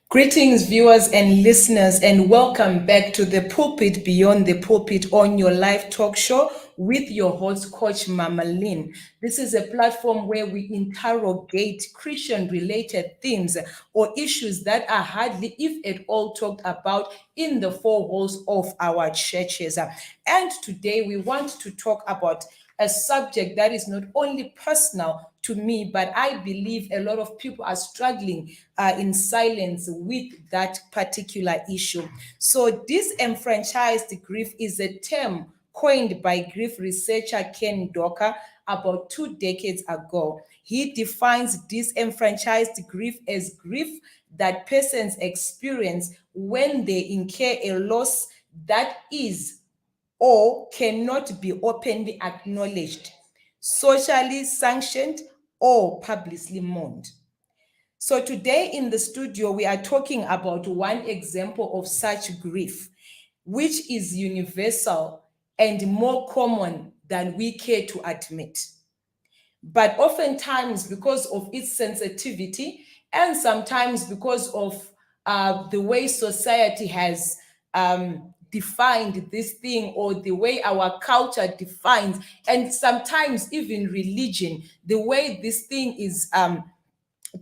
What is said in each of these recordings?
Greetings, viewers and listeners, and welcome back to the Pulpit Beyond the Pulpit on your live talk show with your host, Coach Mama Lynn. This is a platform where we interrogate Christian-related themes or issues that are hardly, if at all, talked about in the four walls of our churches. And today we want to talk about a subject that is not only personal to me, but I believe a lot of people are struggling in silence with that particular issue. So, disenfranchised grief is a term coined by grief researcher Ken Docker about 2 decades ago. He defines disenfranchised grief as grief that persons experience when they incur a loss that is or cannot be openly acknowledged, socially sanctioned, or publicly mourned. So today in the studio, we are talking about one example of such grief, which is universal and more common than we care to admit. But oftentimes, because of its sensitivity, and sometimes because of the way society has defined this thing, or the way our culture defines, and sometimes even religion, the way this thing is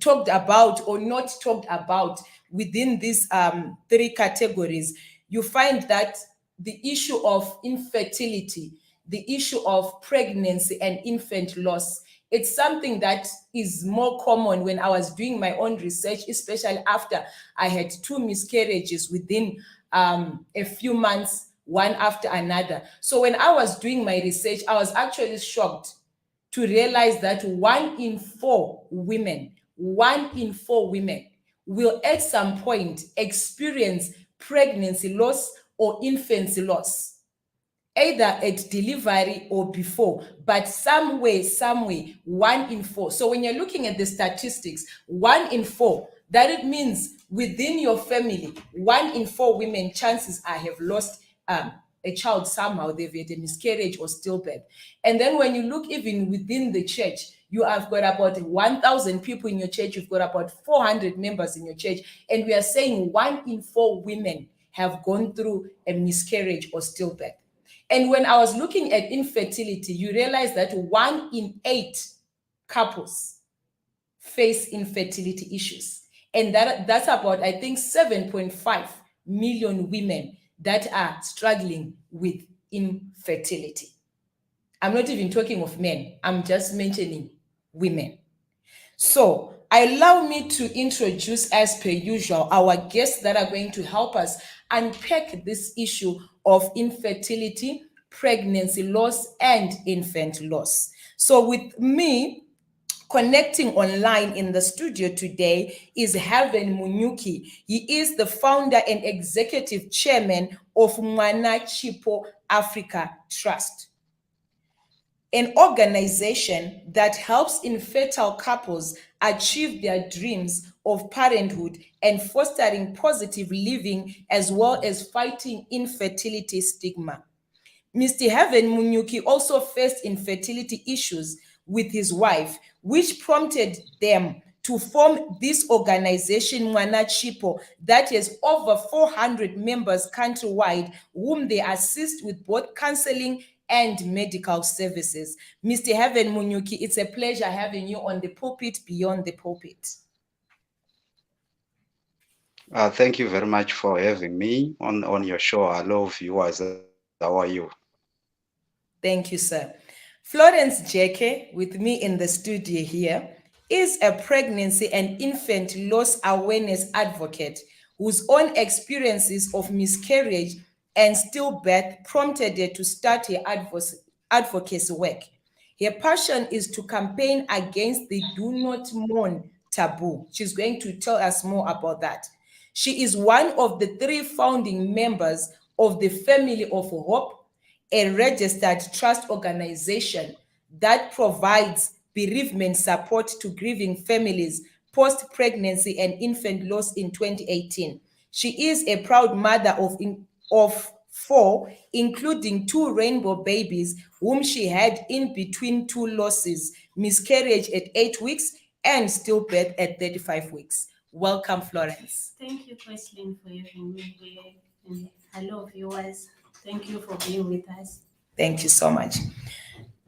talked about or not talked about within these 3 categories, you find that the issue of infertility, the issue of pregnancy and infant loss, it's something that is more common. When I was doing my own research, especially after I had 2 miscarriages within a few months, one after another. So when I was doing my research, I was actually shocked to realize that 1 in 4 women will at some point experience pregnancy loss or infancy loss, either at delivery or before, but some way, 1 in 4. So when you're looking at the statistics, 1 in 4, that it means within your family, 1 in 4 women, chances are have lost a child somehow. They've had a miscarriage or stillbirth. And then when you look even within the church, you have got about 1,000 people in your church, you've got about 400 members in your church, and we are saying 1 in 4 women have gone through a miscarriage or stillbirth. And when I was looking at infertility, you realize that 1 in 8 couples face infertility issues. And that's about, I think, 7.5 million women that are struggling with infertility. I'm not even talking of men. I'm just mentioning women. So allow me to introduce, as per usual, our guests that are going to help us unpack this issue of infertility, pregnancy loss, and infant loss. So with me, connecting online in the studio today is Heaven Munyuki. He is the founder and executive chairman of Mwana Chipo Africa Trust, an organization that helps infertile couples achieve their dreams of parenthood and fostering positive living, as well as fighting infertility stigma. Mr. Heaven Munyuki also faced infertility issues with his wife, which prompted them to form this organization, Mwana Chipo, that has over 400 members countrywide, whom they assist with both counseling and medical services. Mr. Heaven Munyuki, it's a pleasure having you on the Pulpit Beyond the Pulpit. Thank you very much for having me on your show. Hello, viewers. How are you? Thank you, sir. Florence Jeke, with me in the studio here, is a pregnancy and infant loss awareness advocate whose own experiences of miscarriage and stillbirth prompted her to start her advocacy work. Her passion is to campaign against the do not mourn taboo. She's going to tell us more about that. She is one of the 3 founding members of the Family of Hope, a registered trust organization that provides bereavement support to grieving families post-pregnancy and infant loss in 2018. She is a proud mother of 4, including 2 rainbow babies, whom she had in between 2 losses, miscarriage at 8 weeks and stillbirth at 35 weeks. Welcome, Florence. Thank you, Questlin, for having me here. And hello, viewers. Thank you for being with us. Thank you so much.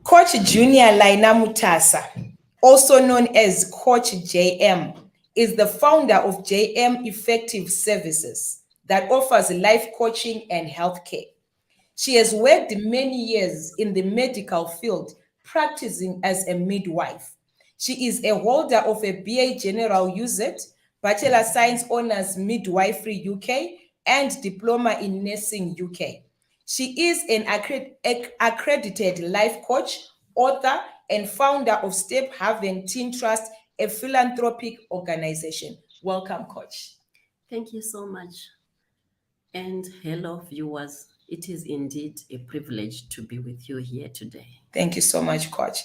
Coach Junior Laina Mutasa, also known as Coach JM, is the founder of JM Effective Services that offers life coaching and healthcare. She has worked many years in the medical field, practicing as a midwife. She is a holder of a BA General UZ, Bachelor Science Honours Midwifery UK, and Diploma in Nursing UK. She is an accredited life coach, author, and founder of Step Haven Teen Trust, a philanthropic organization. Welcome, Coach. Thank you so much. And hello, viewers. It is indeed a privilege to be with you here today. Thank you so much, Coach.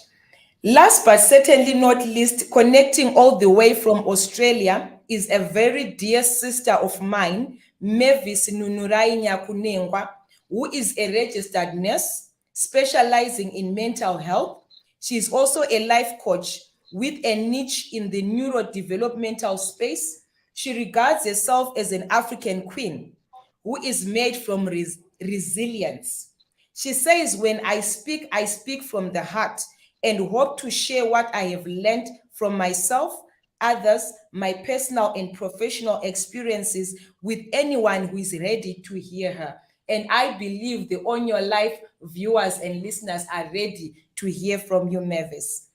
Last but certainly not least, connecting all the way from Australia is a very dear sister of mine, Mavis Nunurai Nyakunengwa, who is a registered nurse specializing in mental health. She is also a life coach with a niche in the neurodevelopmental space. She regards herself as an African queen who is made from resilience. She says, when I speak from the heart and hope to share what I have learned from myself, others, my personal and professional experiences with anyone who is ready to hear her. And I believe the On Your Life viewers and listeners are ready to hear from you, Mavis.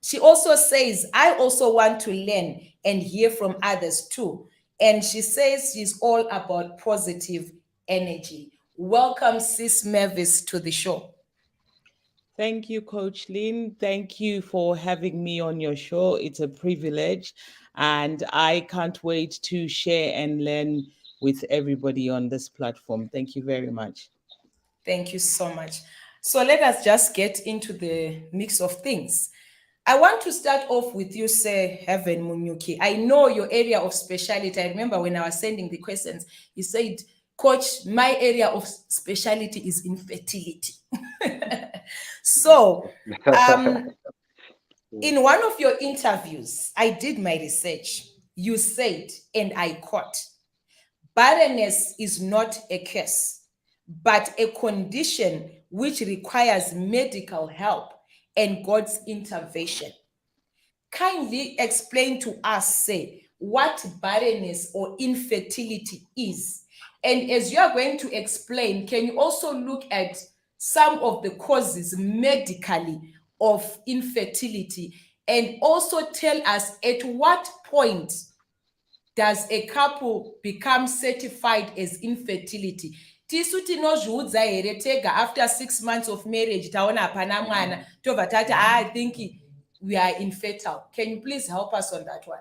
She also says, I also want to learn and hear from others too. And she says she's all about positive energy. Welcome, Sis Mavis, to the show. Thank you, Coach Lynn. Thank you for having me on your show. It's a privilege, and I can't wait to share and learn with everybody on this platform. Thank you very much. Thank you so much. So let us just get into the mix of things. I want to start off with you, Sir Heaven Munyuki. I know your area of specialty. I remember when I was sending the questions, you said, Coach, my area of specialty is infertility. So, in one of your interviews, I did my research. You said, and I quote, barrenness is not a curse, but a condition which requires medical help and God's intervention. Kindly explain to us, say, what barrenness or infertility is. And as you are going to explain, can you also look at some of the causes medically of infertility and also tell us at what point does a couple become certified as infertility? Tisu tinozviudza here tega after 6 months of marriage taona hapana mwana tobva tati I think we are infertile. Can you please help us on that one?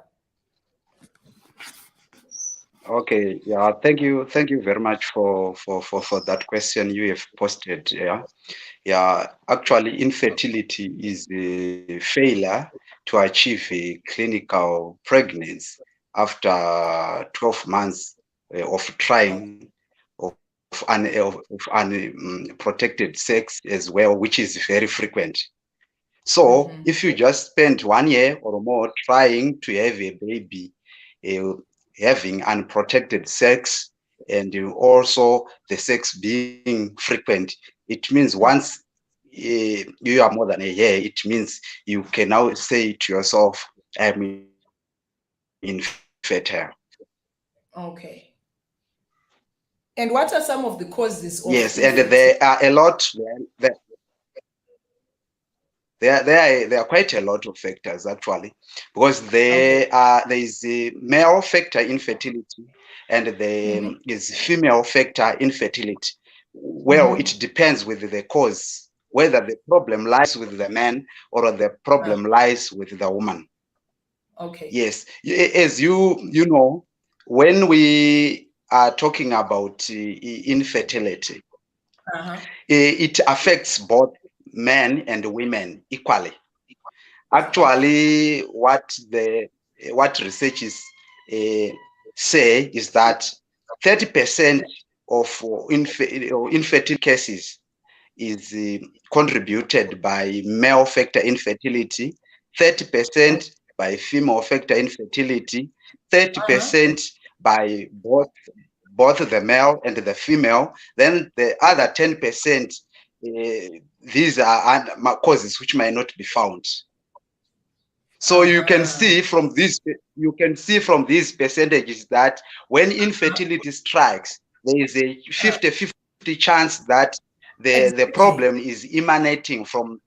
Okay, yeah, thank you very much for that question you have posted. Yeah, actually, infertility is a failure to achieve a clinical pregnancy after 12 months of trying of unprotected sex as well, which is very frequent. So if you just spend 1 year or more trying to have a baby, having unprotected sex, and also the sex being frequent, it means once you are more than a year, it means you can now say to yourself, I'm infertile. Okay. And what are some of the causes of Yes, and infertility? there are a lot. There are quite a lot of factors actually, because there is a male factor infertility and there is female factor infertility. Well, it depends with the cause, whether the problem lies with the man or the problem lies with the woman. Okay. Yes, as you know, when we are talking about infertility, it affects both men and women equally. Actually, what researchers say is that 30% of infertility cases is contributed by male factor infertility, 30% by female factor infertility, 30% by both the male and the female. Then the other 10%, these are causes which might not be found. So you can see from these percentages that when infertility strikes, there is a 50-50 chance that the problem is emanating from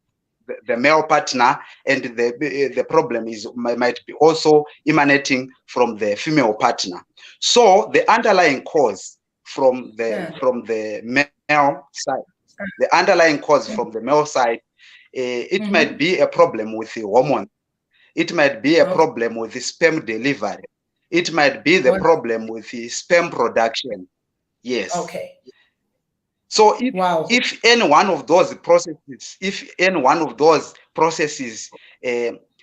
the male partner, and the problem might be also emanating from the female partner. So the underlying cause from the male side, it might be a problem with the hormone. It might be a problem with the sperm delivery. It might be the problem with the sperm production. Yes. Okay. So if any one of those processes,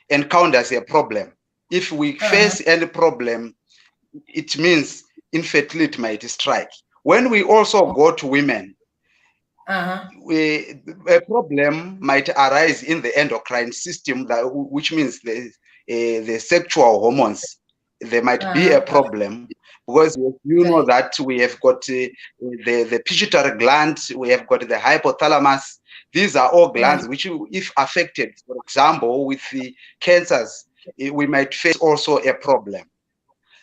encounters a problem, if we face any problem, it means infertility might strike. When we also go to women, a problem might arise in the endocrine system, which means the sexual hormones. There might be a problem, because you know that we have got the pituitary gland, we have got the hypothalamus. These are all glands which, if affected, for example, with the cancers, we might face also a problem.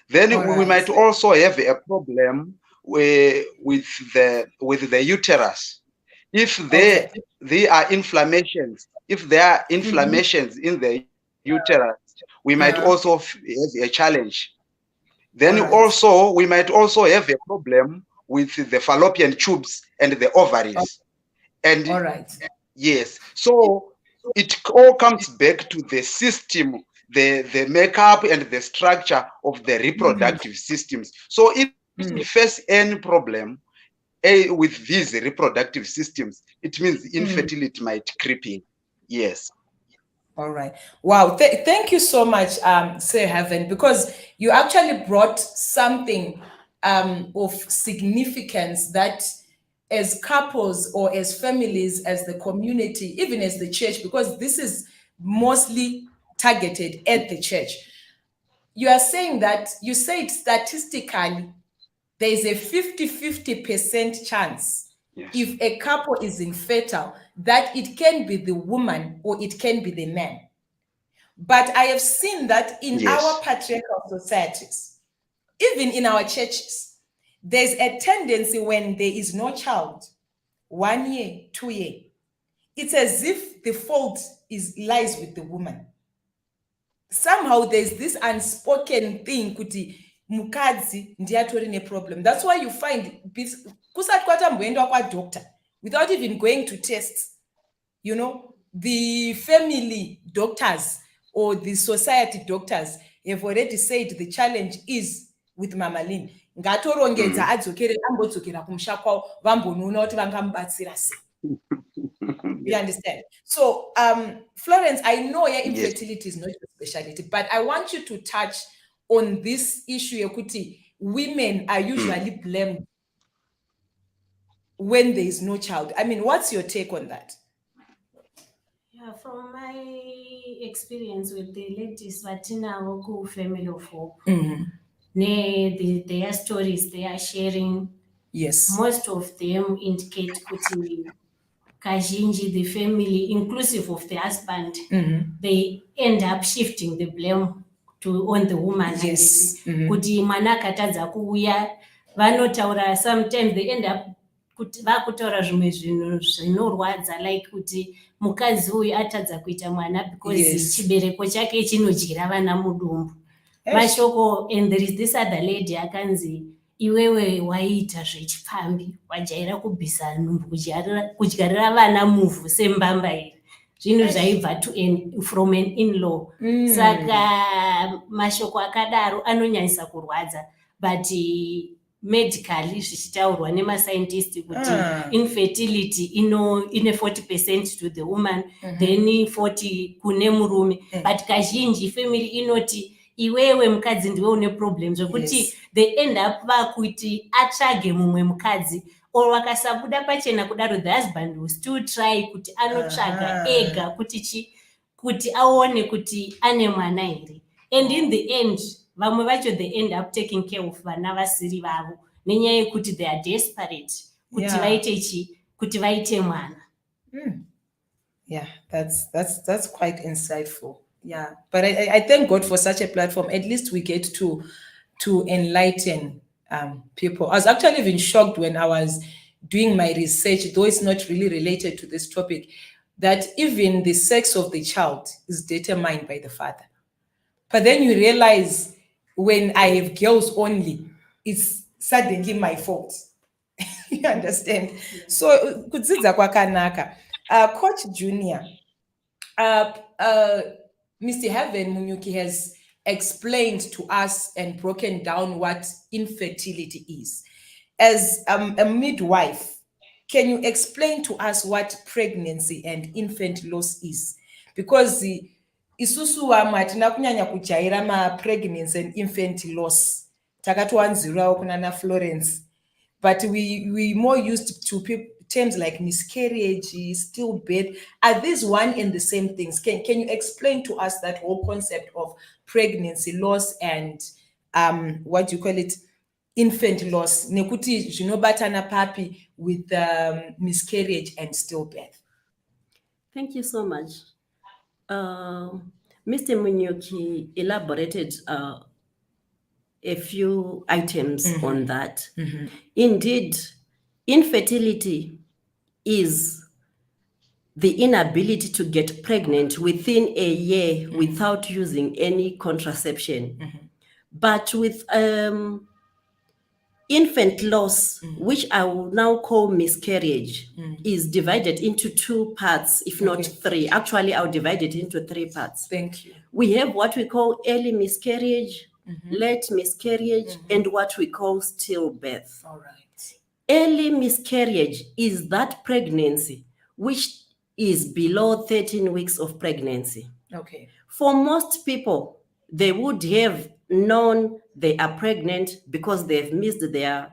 Then we might also have a problem with the uterus. If there are inflammations, in the uterus, we might also have a challenge. Then also we might also have a problem with the fallopian tubes and the ovaries. And yes, so it all comes back to the system, the makeup and the structure of the reproductive systems. So if we face any problem with these reproductive systems, it means infertility might creep in. Yes. All right. Wow. Thank you so much, Sir Heaven, because you actually brought something of significance that as couples or as families, as the community, even as the church, because this is mostly targeted at the church. You are saying that, you said statistically, there is a 50-50% chance if a couple is infertile, that it can be the woman or it can be the man. But I have seen that in our patriarchal societies, even in our churches, there's a tendency when there is no child, 1 year, 2 years, it's as if the fault lies with the woman. Somehow there's this unspoken thing kuti mukadzi ndiyatori ne problem. That's why you find kusati kwatamboenda kwa doctor without even going to tests, you know, the family doctors or the society doctors have already said the challenge is with Mama Lynn. Ngatorongedza adzokere ambodzokera kumusha kwawo vambonona kuti vangamubatsira sei. You understand? So, Florence, I know your infertility is not your specialty, but I want you to touch on this issue. Yokuti, women are usually blamed when there is no child. I mean, what's your take on that? Yeah, from my experience with the ladies, Vatina Woku Family of Hope, their stories they are sharing, most of them indicate kuti kazhinji, the family, inclusive of the husband, they end up shifting the blame on the woman. Kuti mwana akatadza kuuya, vanotaura, sometimes they end up vakutaura zvimwe zvinhu zvinorwadza, like kuti mukadzi uyu atadza kuita mwana because chibereko chake chinodyira vana mudumbu. Mashoko, and there is this other lady akanzi iwewe waiita zvechipfambi, wajaira kubvisa nhumbu kudyarira vana muvhu sembamba iri. Zvinhu zvaibva from an in-law. Saka mashoko akadaro anonyanyisa kurwadza, but medically zvichitaurwa nemascientist kuti infertility ine 40% to the woman, then 40 kune murume. But kazhinji family inoti iwewe mukadzi ndiwe une problems zvokuti they end up vakuti atsvage mumwe mukadzi, or vakasabuda pachena kudaro the husband will still try kuti anotsvaga ega kuti kuti aone kuti ane mwana here. And in the end, vamwe vacho they end up taking care of vana vasiri vavo nenyaya yekuti they are desperate kuti vaite chi, kuti vaite mwana. Yeah, that's quite insightful. Yeah, but I thank God for such a platform. At least we get to enlighten people. I was actually even shocked when I was doing my research, though it's not really related to this topic, that even the sex of the child is determined by the father. But then you realize when I have girls only, it's suddenly my fault. You understand? So, kudzidza kwakanaka. Coach Junior, Mr. Heaven Munyuki has explained to us and broken down what infertility is. As a midwife, can you explain to us what pregnancy and infant loss is? Because isusu wamwe hatina kunyanya kujaira ma-pregnancy and infant loss. Takatowanzirawo kunana Florence. But we more used to terms like miscarriage, stillbirth. Are these one and the same things? Can you explain to us that whole concept of pregnancy loss and what do you call it, infant loss? Nekuti zvinobatana papi with miscarriage and stillbirth. Thank you so much. Mr. Munyuki elaborated a few items on that. Indeed, infertility is the inability to get pregnant within a year without using any contraception. But with infant loss, which I will now call miscarriage, is divided into two parts, if not three. Actually, I'll divide it into three parts. Thank you. We have what we call early miscarriage, late miscarriage, and what we call stillbirth. All right. Early miscarriage is that pregnancy which is below 13 weeks of pregnancy. Okay. For most people, they would have known they are pregnant because they've missed their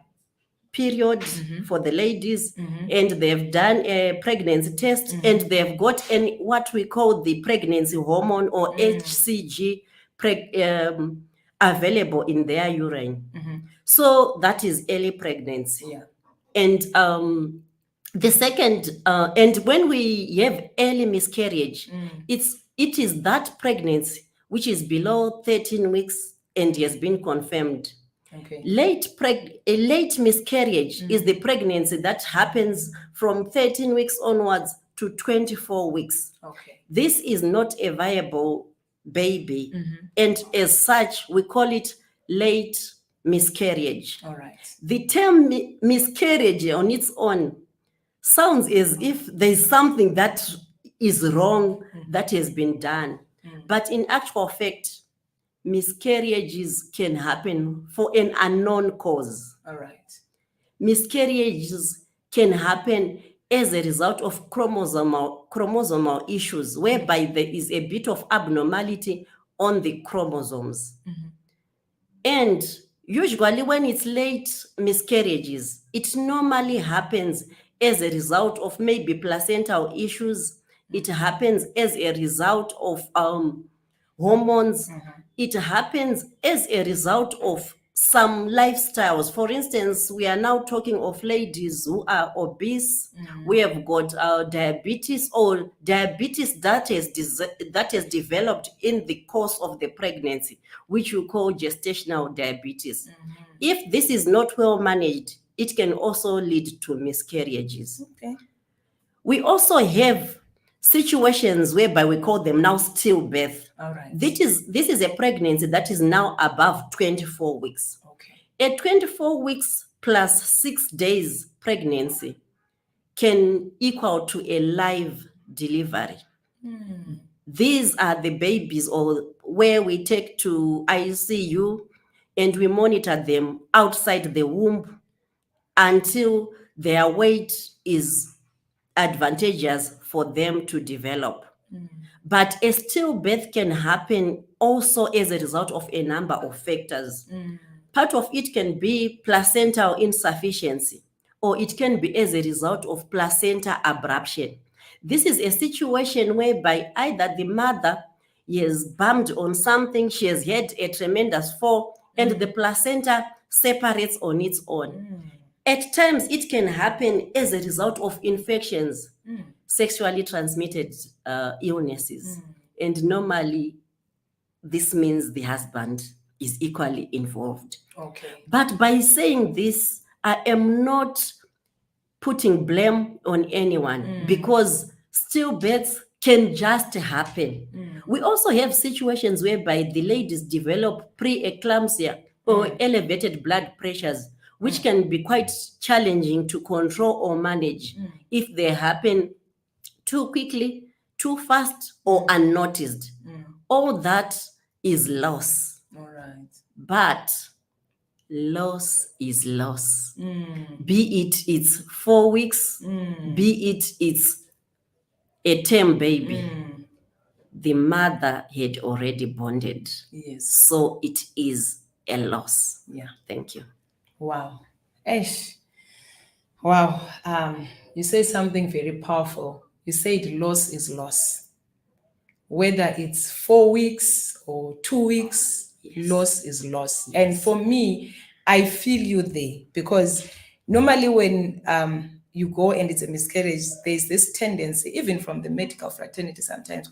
period for the ladies, and they've done a pregnancy test, and they've got what we call the pregnancy hormone or HCG available in their urine. So that is early pregnancy. Yeah. And the second, and when we have early miscarriage, it is that pregnancy which is below 13 weeks and has been confirmed. Okay. Late miscarriage is the pregnancy that happens from 13 weeks onwards to 24 weeks. Okay. This is not a viable baby, and as such, we call it late miscarriage. All right. The term miscarriage on its own sounds as if there's something that is wrong that has been done. But in actual fact, miscarriages can happen for an unknown cause. All right. Miscarriages can happen as a result of chromosomal issues, whereby there is a bit of abnormality on the chromosomes. And usually when it's late miscarriages, it normally happens as a result of maybe placental issues. It happens as a result of hormones. It happens as a result of some lifestyles. For instance, we are now talking of ladies who are obese. We have got diabetes, or diabetes that has developed in the course of the pregnancy, which we call gestational diabetes. If this is not well managed, it can also lead to miscarriages. Okay. We also have situations whereby we call them now stillbirth. All right. This is a pregnancy that is now above 24 weeks. Okay. A 24 weeks plus 6 days pregnancy can equal to a live delivery. These are the babies or where we take to ICU and we monitor them outside the womb until their weight is advantageous for them to develop. But a stillbirth can happen also as a result of a number of factors. Part of it can be placental insufficiency, or it can be as a result of placenta abruption. This is a situation whereby either the mother is bumped on something, she has had a tremendous fall, and the placenta separates on its own. At times, it can happen as a result of infections, sexually transmitted illnesses. And normally, this means the husband is equally involved. Okay. But by saying this, I am not putting blame on anyone because stillbirths can just happen. We also have situations whereby the ladies develop preeclampsia or elevated blood pressures, which can be quite challenging to control or manage if they happen too quickly, too fast, or unnoticed. All that is loss. All right. But loss is loss. Be it's 4 weeks, be it's a term baby. The mother had already bonded. Yes. So it is a loss. Yeah. Thank you. Wow. Esh. Wow. You say something very powerful. You said loss is loss. Whether it's 4 weeks or 2 weeks, loss is loss. And for me, I feel you there because normally when you go and it's a miscarriage, there's this tendency, even from the medical fraternity sometimes,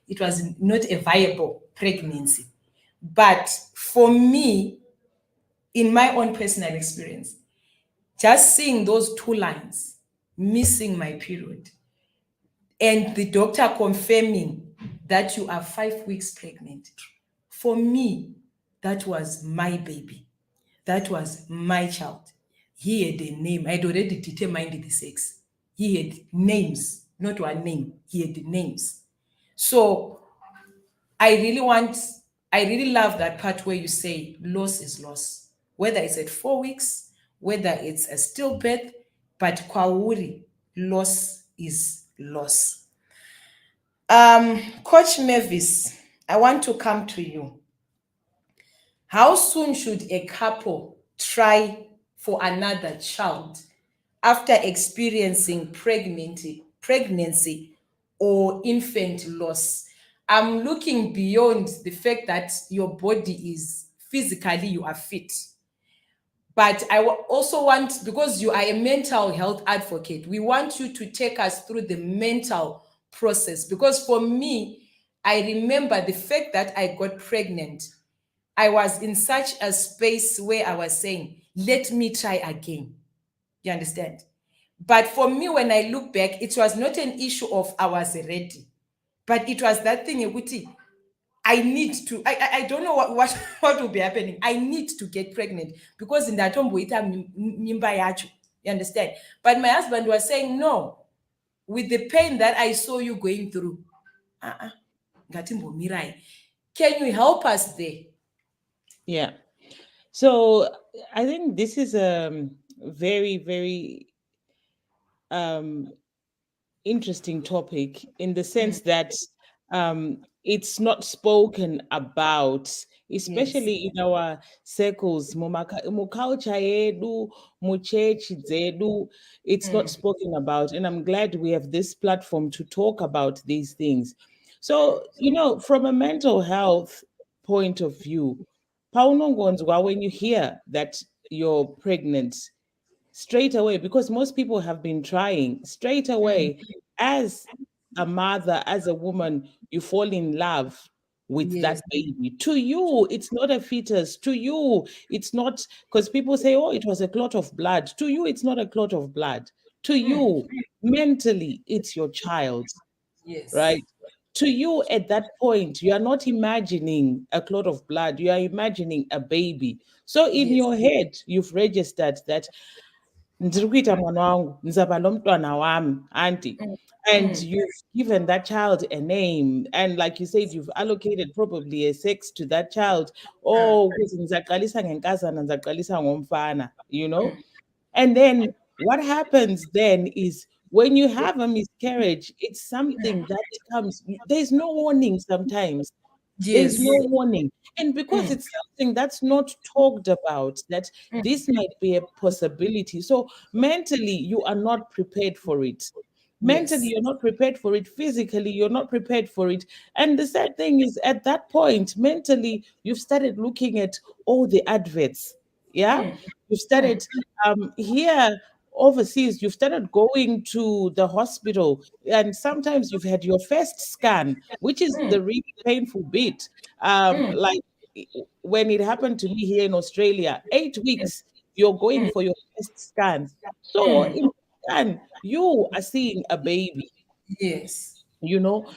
it was not a viable pregnancy. But for me, in my own personal experience, just seeing those 2 lines, missing my period, and the doctor confirming that you are 5 weeks pregnant, for me, that was my baby. That was my child. He had a name. I'd already determined the sex. He had names, not one name. He had names. So I really love that part where you say loss is loss. Whether it's at 4 weeks, whether it's a stillbirth, but kwauri, loss is loss. Coach Mavis, I want to come to you. How soon should a couple try for another child after experiencing pregnancy or infant loss? I'm looking beyond the fact that your body is physically, you are fit. But I also want, because you are a mental health advocate, we want you to take us through the mental process. Because for me, I remember the fact that I got pregnant. I was in such a space where I was saying, let me try again. You understand? But for me, when I look back, it was not an issue of I was ready. But it was that thing, I need to, I don't know what will be happening. I need to get pregnant because in that home, you understand? But my husband was saying, no, with the pain that I saw you going through, can you help us there? Yeah. So I think this is a very, very interesting topic in the sense that it's not spoken about, especially in our circles, muculture yedu, muchechi zedu, it's not spoken about. And I'm glad we have this platform to talk about these things. So, from a mental health point of view, when you hear that you're pregnant, straight away, because most people have been trying, straight away, as a mother, as a woman, you fall in love with that baby. To you, it's not a fetus. To you, it's not, because people say, oh, it was a clot of blood. To you, it's not a clot of blood. To you, mentally, it's your child. Yes. Right? To you, at that point, you are not imagining a clot of blood. You are imagining a baby. So in your head, you've registered that ndiri kuita mwana wangu, ndizaba nomntwana wami, auntie. And you've given that child a name. And like you said, you've allocated probably a sex to that child. Oh, ukuthi ngizaqalisa ngenkazana, ngizaqalisa ngomfana, And then what happens then is when you have a miscarriage, it's something that comes, there's no warning sometimes. There's no warning. And because it's something that's not talked about, that this might be a possibility. So mentally, you are not prepared for it. Mentally, you're not prepared for it. Physically, you're not prepared for it. And the sad thing is, at that point, mentally, you've started looking at all the adverts. Yeah. You've started here overseas, you've started going to the hospital, and sometimes you've had your first scan, which is the really painful bit. Like when it happened to me here in Australia, 8 weeks, you're going for your first scan. So in scan, you are seeing a baby, Yes.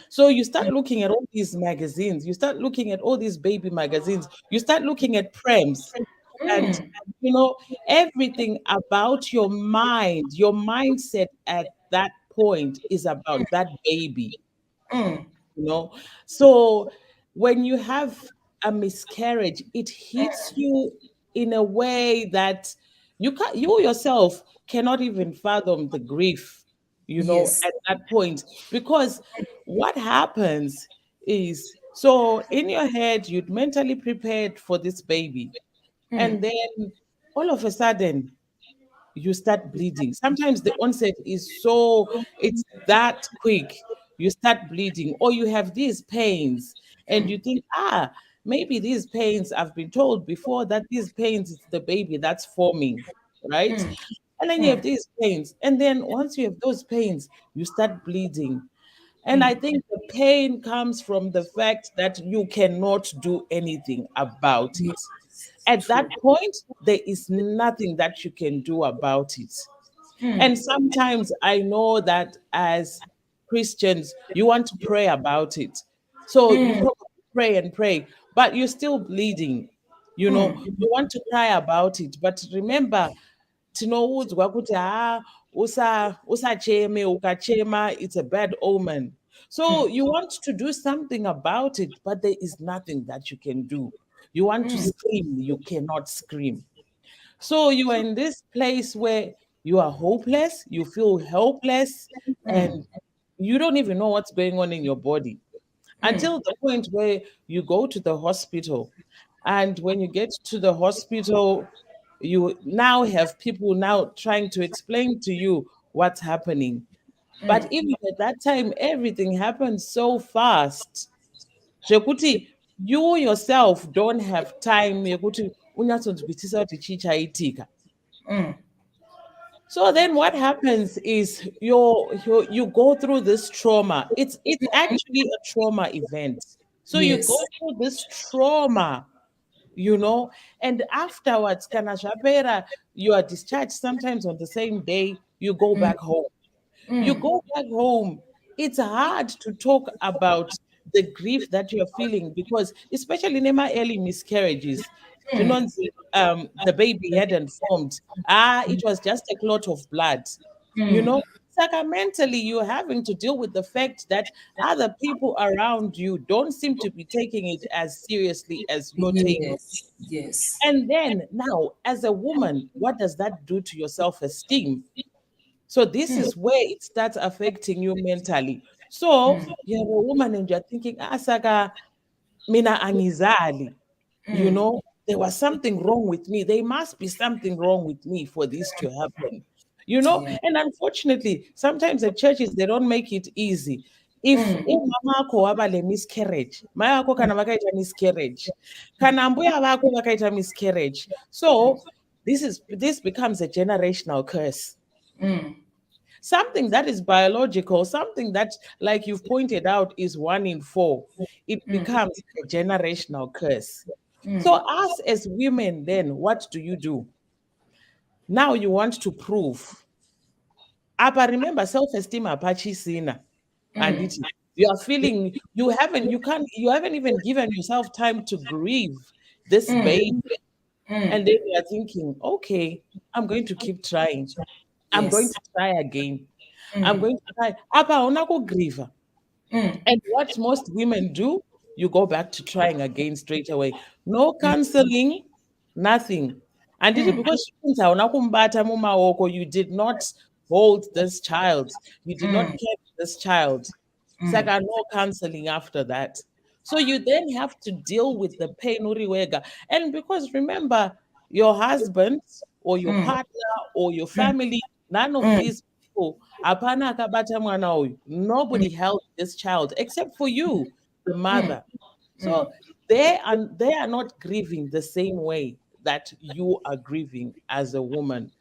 so you start looking at all these magazines, you start looking at all these baby magazines, you start looking at prems, and you know everything about your mindset at that point is about that baby. you know so when you have a miscarriage, it hits you in a way that you yourself cannot even fathom the grief, Yes. at that point. Because what happens is, so in your head you'd mentally prepared for this baby, and then all of a sudden you start bleeding. Sometimes the onset is it's that quick. You start bleeding, or you have these pains, and you think, maybe these pains, I've been told before that these pains, it's the baby that's forming, right? And then you have these pains. And then once you have those pains, you start bleeding. And I think the pain comes from the fact that you cannot do anything about it. Yes. At True. that point, there is nothing that you can do about it. And sometimes I know that as Christians, you want to pray about it. So you probably pray and pray, but you're still bleeding. You want to cry about it. But remember, tinoudzwa kuti usacheme, ukachema, it's a bad omen. So you want to do something about it, but there is nothing that you can do. You want to scream, you cannot scream. So you are in this place where you are hopeless, you feel helpless, and you don't even know what's going on in your body until the point where you go to the hospital. And when you get to the hospital, you now have people now trying to explain to you what's happening. But even at that time, everything happens so fast. Zvekuti you yourself don't have time yekuti unyatsonzwisisa kuti chii chaitika. So then what happens is you go through this trauma. It's actually a trauma event. So you go Yes. through this trauma, and afterwards, kana zvapera, you are discharged sometimes on the same day, you go back home. You go back home. It's hard to talk about the grief that you're feeling because, especially in my early miscarriages, the baby hadn't formed. It was just a clot of blood. Saka mentally, you're having to deal with the fact that other people around you don't seem to be taking it as seriously as you're taking. Yes. Yes. And then now, as a woman, what does that do to your self-esteem? So this is where it starts affecting you mentally. So you're a woman and you're thinking, Saka, mina angizali. There was something wrong with me. There must be something wrong with me for this to happen. Yeah. And unfortunately, sometimes the churches, they don't make it easy. If umama wako waba le miscarriage, maya wako kana vakaita miscarriage, kana mbuya vako vakaita miscarriage. So this becomes a generational curse. Something that is biological, something that, like you've pointed out, is 1 in 4, it becomes a generational curse. So us as women, then what do? Now you want to prove. Apa, remember, self-esteem apache sina. And you are feeling you haven't even given yourself time to grieve this baby. And then you are thinking, okay, I'm going to keep trying. I'm going Yes. to try again. I'm going to try. Apa onako grieve. And what most women do, you go back to trying again straight away. No counseling, nothing. And it is because you did not hold this child. You did not care for this child. Saka no counseling after that. So you then have to deal with the pain uriwega. And because remember, your husband or your partner or your family, none of these example, apana akabata mwana uyu, nobody held this child except for you, the mother. So they are not grieving the same way that you are grieving as a woman.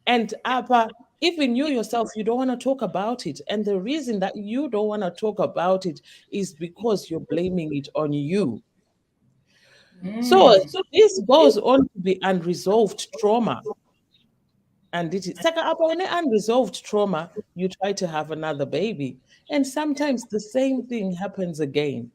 And Apa, even you yourself, you don't want to talk about it. And the reason that you don't want to talk about it is because you're blaming it on you. So this goes on to be unresolved trauma. And it is saka Apa, when unresolved trauma, you try to have another baby. And sometimes the same thing happens again.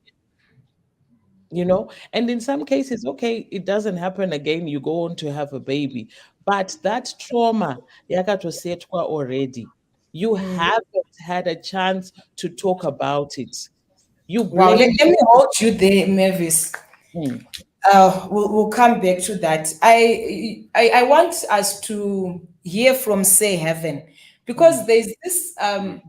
And in some cases, okay, it doesn't happen again, you go on to have a baby, but that trauma yakatosetwa already, you haven't had a chance to talk about it. You Wow, blame. let me hold you there, Mavis. We'll come back to that. I want us to hear from Say Heaven, because there's this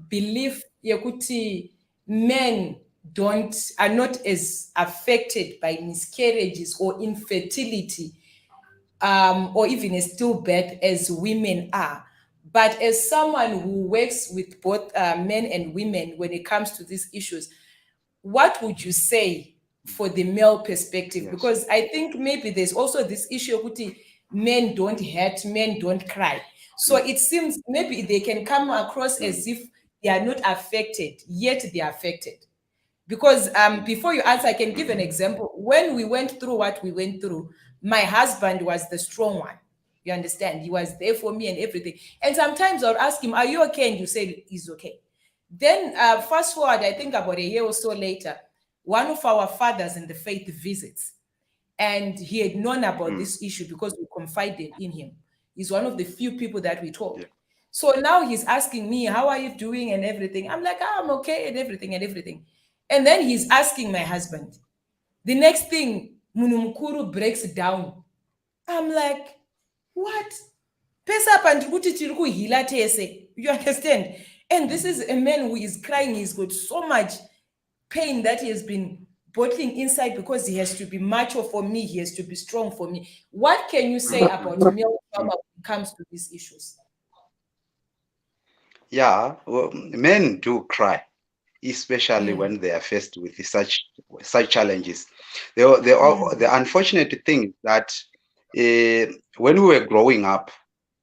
belief Yakuti men are not as affected by miscarriages or infertility, or even a stillbirth as women are. But as someone who works with both men and women when it comes to these issues, what would you say for the male perspective? Yes. Because I think maybe there's also this issue of men don't hurt, men don't cry. So it seems maybe they can come across as if they are not affected, yet they are affected. Because before you answer, I can give an example. When we went through what we went through, my husband was the strong one. You understand? He was there for me and everything. And sometimes I'll ask him, "Are you okay?" And you say he's okay. Then fast forward, I think about a year or so later, one of our fathers in the faith visits, and he had known about this issue because we confided in him. He's one of the few people that we told. Yeah. So now he's asking me, "How are you doing?" and everything. I'm like, "I'm okay," and everything. And then he's asking my husband. The next thing, Munumkuru breaks down. I'm like, "What? Pesa pandikuti chiriku hila tese." You understand? And this is a man who is crying. He's got so much pain that he has been bottling inside because he has to be macho for me. He has to be strong for me. What can you say about male trauma when it comes to these issues? Yeah, well, men do cry, especially when they are faced with such challenges. The unfortunate thing is that when we were growing up,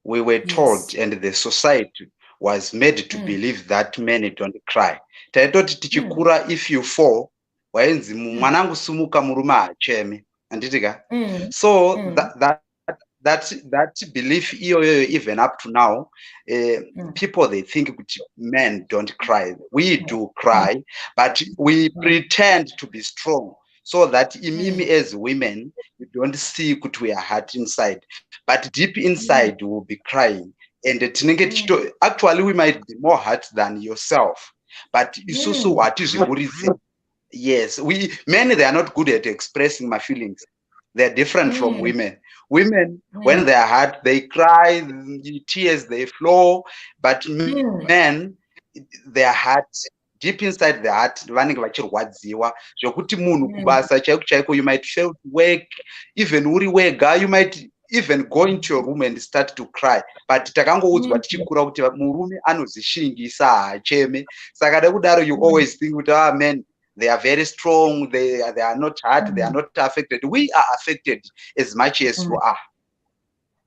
we were told, and the society was made to believe that men don't cry. Taitoti tichikura, if you fall, waenzi mwanangu sumuka murume acheme, anditika. So that belief even up to now, people, they think men don't cry. We do cry, but we pretend to be strong so that as women, we don't see that we are hurt inside, but deep inside we will be crying. And actually we might be more hurt than yourself, but isusu watizvikuridze. Yes, men, they are not good at expressing my feelings. They're different from women. Women, when they are hurt, they cry, tears, they flow. But men, they are hurt. Deep inside the heart, vanenge vachirwadziwa zvokuti munhu kubasa chaiko chaiko, you might fail to work, even uri wega, you might even go into your room and start to cry. But takangoudzwa tichikura kuti murume anozvishingisa haacheme. Saka nekudaro you always think kuti men, they are very strong, they are not hurt, they are not affected. We are affected as much as you are.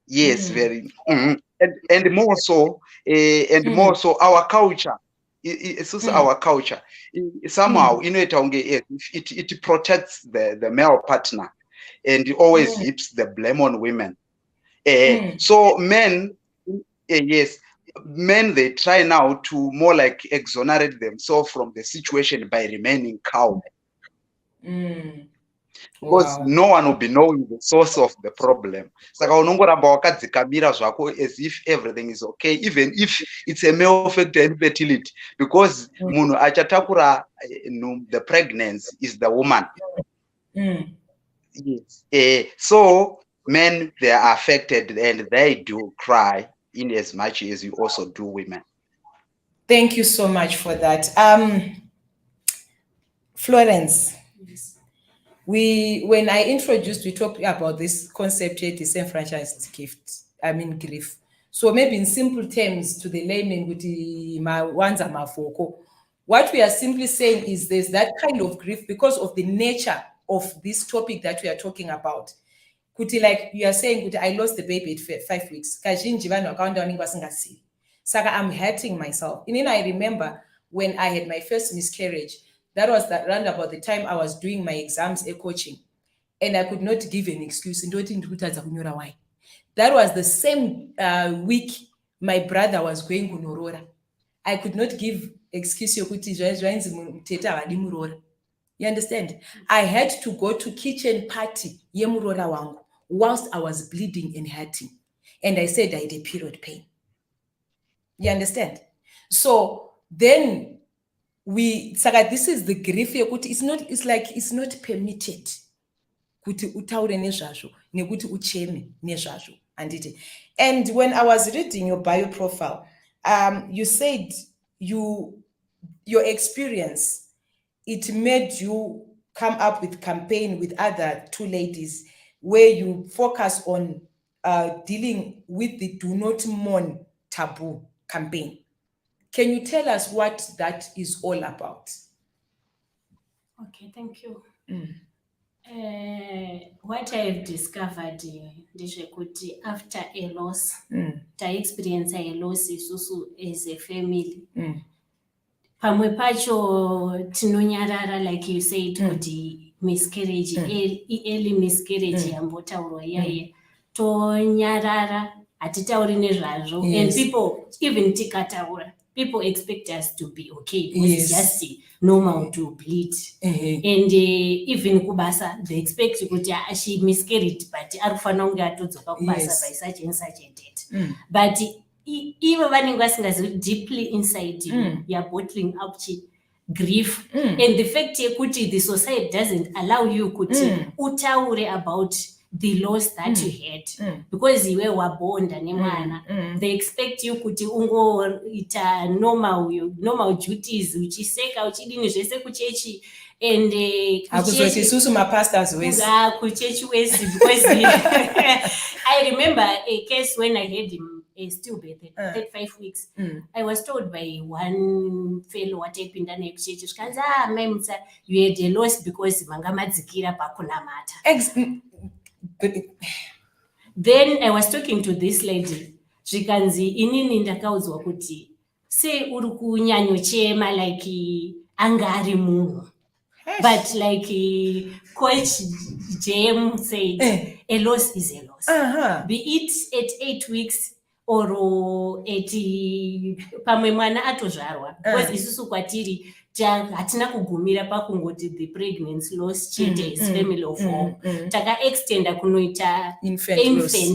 Yes, very. And more so, our culture. It's also our culture. Somehow, it protects the male partner, and it always heaps the blame on women. So men, yes, men, they try now to more like exonerate themselves from the situation by remaining calm. Because no one will be knowing the source of the problem. Saka unongoramba wakadzikamira zvako as if everything is okay, even if it's a male factor infertility, because munhu achatakura the pregnancy is the woman. Yes. So men, they are affected and they do cry in as much as you also do women. Thank you so much for that. Florence, when I introduced, we talked about this concept here, disenfranchised grief. So maybe in simple terms to the layman with the mawanza mafoko, what we are simply saying is there's that kind of grief because of the nature of this topic that we are talking about. Kuti, like you are saying, kuti, I lost the baby at 5 weeks. Kazhinji vanhu vakaunda vanenge vasingazivi. Saka I'm hurting myself. And then I remember when I had my first miscarriage, that was around about the time I was doing my exams at coaching. And I could not give an excuse. Why? That was the same week my brother was going to Norora. I could not give excuse. You understand? I had to go to kitchen party whilst I was bleeding and hurting. And I said I had a period pain. You understand? So then this is the grief. It's not permitted. And when I was reading your bio profile, you said your experience, it made you come up with campaign with other two ladies where you focus on dealing with the Do Not Mourn taboo campaign. Can you tell us what that is all about? Okay, thank you. What I've discovered is after a loss, to experience a loss is also as a family. Pamwe pacho tinonyarara, like you said, kuti miscarriage, early miscarriage yambotaurwa yaye tonyarara hatitauri nezvazvo. And people, even tikataura, people expect us to be okay because it's just normal to bleed. And even kubasa, they expect kuti she miscarried, but arufana unge atodzoka kubasa by such and such a date. But even vanenge vasingazivi deeply inside you're bottling up grief. And the fact yekuti the society doesn't allow you kuti utaure about the loss that you had because iwe wabonda nemwana. They expect you kuti ungoita normal duties, uchiseka uchidini zvese kuchechi and akuzoti isusu mapastors wese kuchechi wese because I remember a case when I had him stillbirth at 35 weeks. I was told by one fellow what happened in the church, you had a loss because manga madzikira pakunamata. Then I was talking to this lady. Zvikanzi inini ndakaudzwa kuti sei uri kunyanyochema like anga ari munhu. But like Coach Jem said, a loss is a loss. Be it at 8 weeks or at pamwe mwana atozvarwa. Because isusu kwatiri hatina kugumira pakungoti the pregnancy loss chete is family of all. Taka extenda kunoita infant.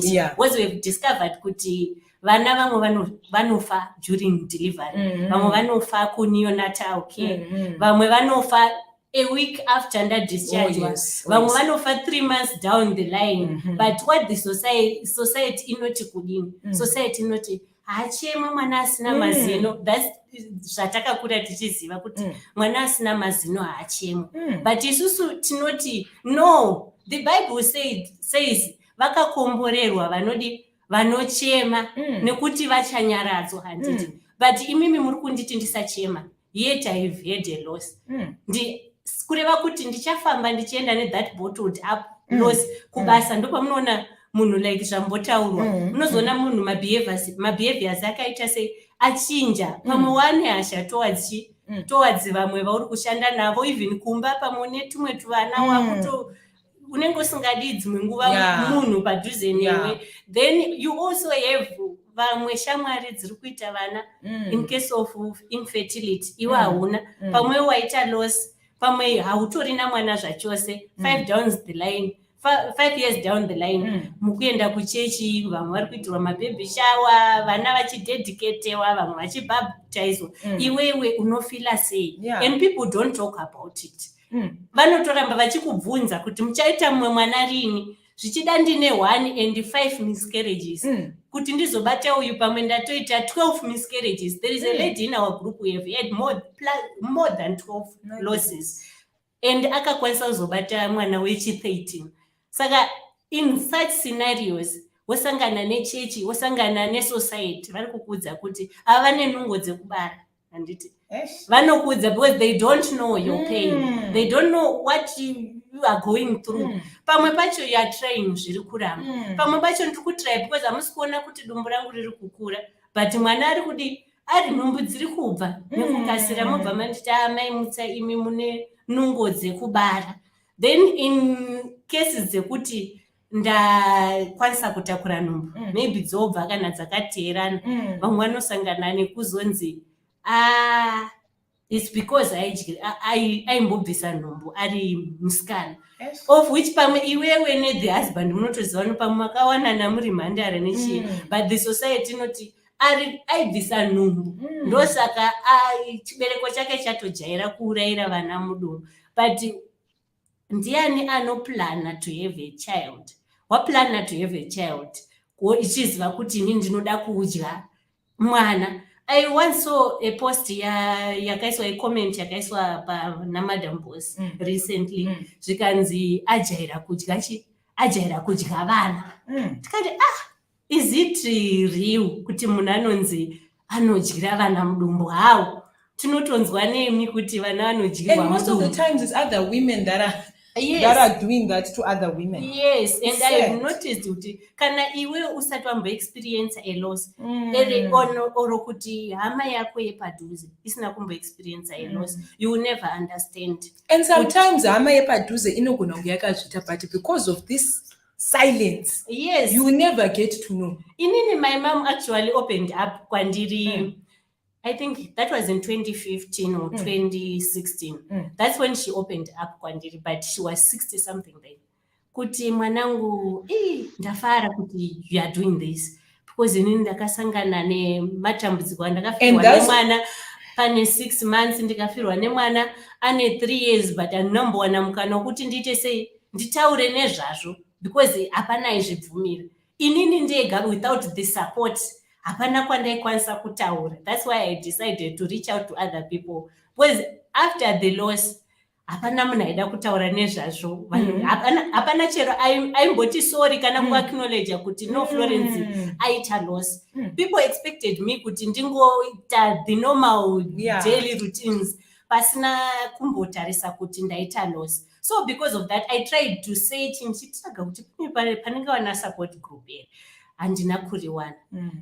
Because we've discovered kuti vana vamwe vanofa during delivery. Vamwe vanofa neonatal care. Vamwe vanofa a week after under discharge. Vamwe vanofa 3 months down the line. But what the society inoti kudini? Society inoti hachema mwana asina mazino. That's zvatakakura tichiziva kuti mwana asina mazino haachema. But isusu tinoti no, the Bible says vakakomborerwa vanochema nekuti vachanyaradzwa handiti. But imimi muri kunditi ndisachema, yet I have had a loss. Kureva kuti ndichafamba ndichienda that bottled up loss kubasa ndo pamunoona munhu like zvambotaurwa. Munozoona munhu mabehaviors akaita sei achinja. Pamwe wane hasha towards vamwe vauri kushanda navo, even kumba pamwe netumwe tuvana wakuto unenge usingadi dzimwe nguva munhu padhuze newe. Then you also have vamwe shamwari dziri kuita vana in case of infertility. Iwe hauna, pamwe waita loss, pamwe hautorina mwana zvachose. 5 years down the line mukuenda kuchechi, vamwe vari kuitirwa mababy shower, vana vachidedicatewa, vamwe vachibaptizwa. Iwewe unofila sei? And people don't talk about it. Vanotoramba vachikubvunza kuti muchaita mumwe mwana rini, zvichida ndine 1 and 5 miscarriages. Kuti ndizobata uyu pamwe ndatoita 12 miscarriages. There is a lady in our group, we have had more than 12 losses. And akakwanisa kuzobata mwana wechi 13. Saka in such scenarios, wosangana nechechi, wosangana nesociety, vari kukuudza kuti ava nenhungo dzekubara. Handiti vanokuudza because they don't know your pain. They don't know what you are going through. Pamwe pacho you are trying zviri kuramba. Pamwe pacho ndiri kutry because hamusi kuona kuti dumbu rangu riri kukura. But mwana ari kudi ari nhumbu dziri kubva nekukasira mobva manditi mai mutsa imi mune nhungo dzekubara. Then in cases dzekuti ndakwanisa kutakura nhumbu, maybe dzobva kana dzakateerana, vamwe vanosangana nekuzonzi it's because aimbobvisa nhumbu ari musikana. Of which pamwe iwewe nethe husband munotoziva pamwe makawanana muri mhandara nechii, but the society inoti aibvisa nhumbu ndosaka chibereko chake chatojaira kuurayira vana mudumbu. But ndiani anoplana to have a child? Waplana to have a child ichiziva kuti ini ndinoda kudya mwana. I once saw a post yakaiswa a comment yakaiswa namadam boss recently, zvikanzi ajaira kudya vana. Tikati is it real kuti munhu anonzi anodyira vana mudumbu? How tinotonzwa nemi kuti vana vanodyirwa mudumbu? And most of the times it's other women that are doing that to other women. Yes, and I've noticed kuti kana iwe usati wambo experience a loss oro kuti hama yako yepadhuze isina kumbo experience a loss, you will never understand. And sometimes hama yepadhuze inogona kunge yakazvita, but because of this silence, yes, you will never get to know. Inini, my mom actually opened up kwandiri. I think that was in 2015 or 2016. That's when she opened up kwandiri, but she was 60 something then. Kuti mwanangu, ndafara kuti you are doing this because inini ndakasangana nematambudziko ndakafirwa nemwana pane 6 months, ndikafirwa nemwana ane 3 years, but anombowana mukana wekuti ndiite sei nditaure nezvazvo because hapana izvibvumira. Inini ndega without the support hapana kwandaikwanisa kutaura. That's why I decided to reach out to other people because after the loss hapana munhu aida kutaura nezvazvo. Hapana chero aimboti sorry kana kuacknowledge kuti no, Florence aita loss. People expected me kuti ndingoita the normal daily routines pasina kumbotarisa kuti ndaita loss. So because of that I tried to say chitsvaga kuti panenge wana support group here handina kuriwana.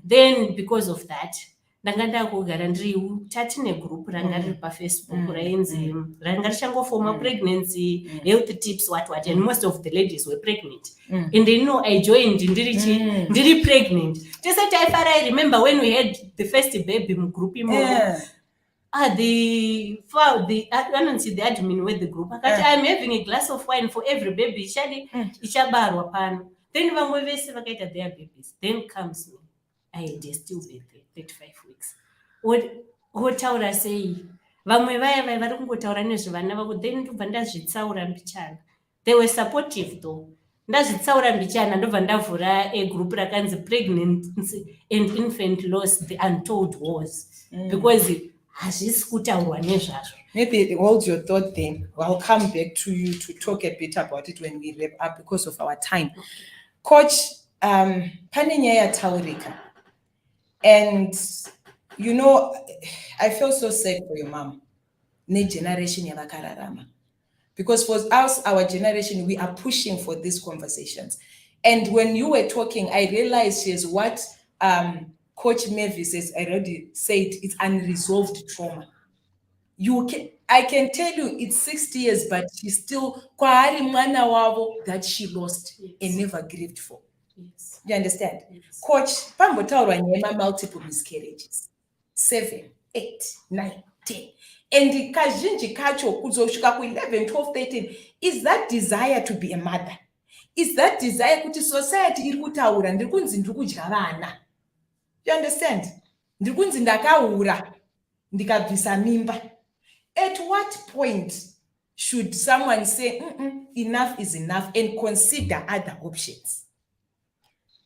Then because of that ndanga ndakugara ndiri tatine group ranga riri pafacebook rainzi ranga richangofoma pregnancy health tips what, and most of the ladies were pregnant. And they know I joined ndiri pregnant. Just at I remember when we had the first baby group the admin with the group I'm having a glass of wine for every baby ichabarwa pano. Then vamwe vese vakaita their babies. Then comes me. I had a stillbirth 35 weeks. Wotaura sei vamwe vaya vari kungotaura nezvevana vavo, then ndobva ndazvitsaura mbichana. They were supportive though. Ndazvitsaura mbichana ndobva ndavhura a group rakanzi Pregnancy and Infant Loss, the Untold Wars, because hazvisi kutaurwa nezvazvo. Maybe hold your thought then. I'll come back to you to talk a bit about it when we wrap up because of our time. Coach, pane nyaya yataurika. And you know, I feel so sad for your mom. Ne generation yavakararama. Because for us, our generation, we are pushing for these conversations. And when you were talking, I realized here's what Coach Mavis has already said, it's unresolved trauma. I can tell you it's 60 years, but she's still kwahari mwana wavo that she lost and never grieved for. Yes. You understand? Yes. Coach, pambotaurwa nyema multiple miscarriages. 7, 8, 9, 10. And kazhinji kacho kuzosvika ku 11, 12, 13 is that desire to be a mother. Is that desire kuti society iri kutaura ndiri kunzi ndiri kudya vana. You understand? Ndiri kunzi ndakaura ndikabvisa mimba. At what point should someone say enough is enough and consider other options?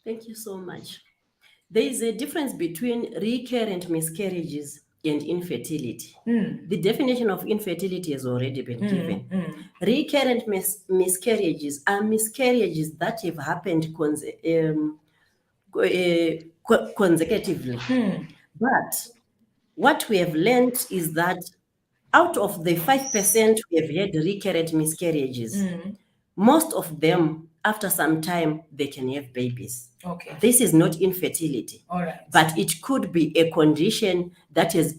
Thank you so much. There is a difference between recurrent miscarriages and infertility. The definition of infertility has already been given. Recurrent miscarriages are miscarriages that have happened consecutively. But what we have learned is that out of the 5% we have had recurrent miscarriages, most of them, after some time, they can have babies. Okay. This is not infertility. All right. But it could be a condition that has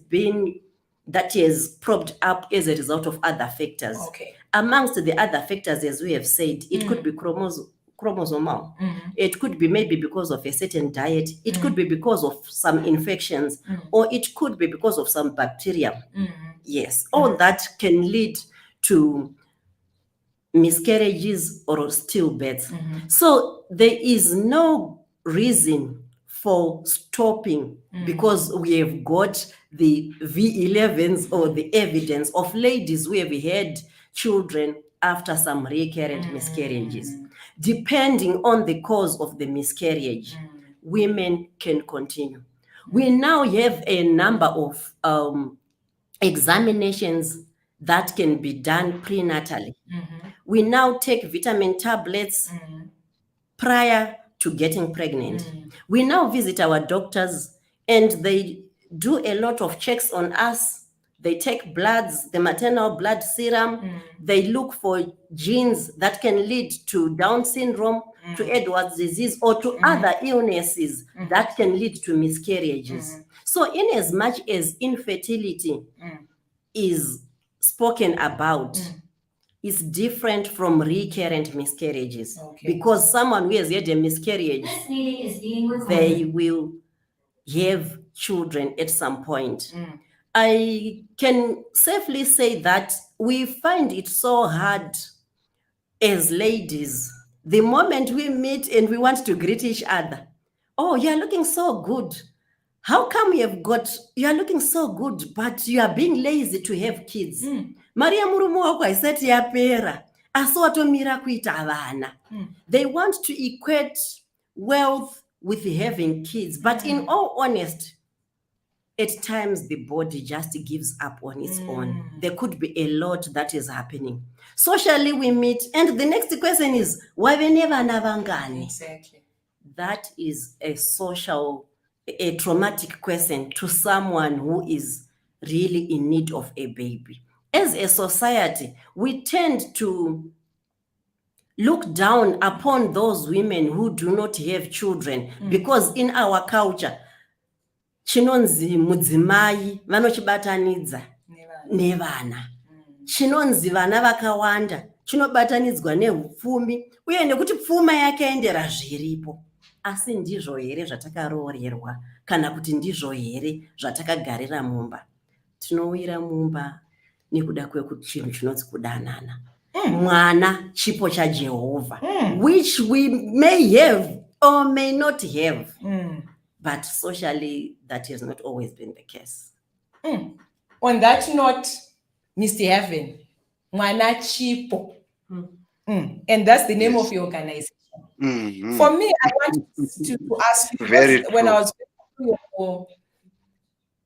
propped up as a result of other factors. Okay. Amongst the other factors, as we have said, it could be chromosomal. It could be maybe because of a certain diet. It could be because of some infections, or it could be because of some bacteria. Yes, all that can lead to miscarriages or stillbirths. So there is no reason for stopping because we have got the V11s or the evidence of ladies who have had children after some recurrent miscarriages. Depending on the cause of the miscarriage, women can continue. We now have a number of examinations that can be done prenatally. We now take vitamin tablets prior to getting pregnant. We now visit our doctors and they do a lot of checks on us. They take bloods, the maternal blood serum. They look for genes that can lead to Down syndrome, to Edwards disease, or to other illnesses that can lead to miscarriages. So in as much as infertility is spoken about, is different from recurrent miscarriages. Because someone who has had a miscarriage, they will have children at some point. I can safely say that we find it so hard as ladies. The moment we meet and we want to greet each other, oh, you're looking so good. How come you are looking so good, but you are being lazy to have kids? Maria murumu wako haisati yapera. Asi watomira kuita vana. They want to equate wealth with having kids. But in all honesty, at times the body just gives up on its own. There could be a lot that is happening. Socially we meet, and the next question is, why we never navangani? Exactly. That is a traumatic question to someone who is really in need of a baby. As a society, we tend to look down upon those women who do not have children because in our culture, chinonzi mudzimai vanochibatanidza nevana. Chinonzi vana vakawanda chinobatanidzwa nehupfumi uye nekuti pfuma yakaendera zviripo. Asi ndizvo here zvatakaroorerwa kana kuti ndizvo here zvatakagarira mumba? Tinowira mumba nekuda kwekuti chinhu chinonzi kudanana. Mwana chipo chaJehovha, which we may have or may not have. But socially, that has not always been the case. On that note, Mr. Heaven, Mwana Chipo. And that's the name of your organization. For me, I want to ask you, when I was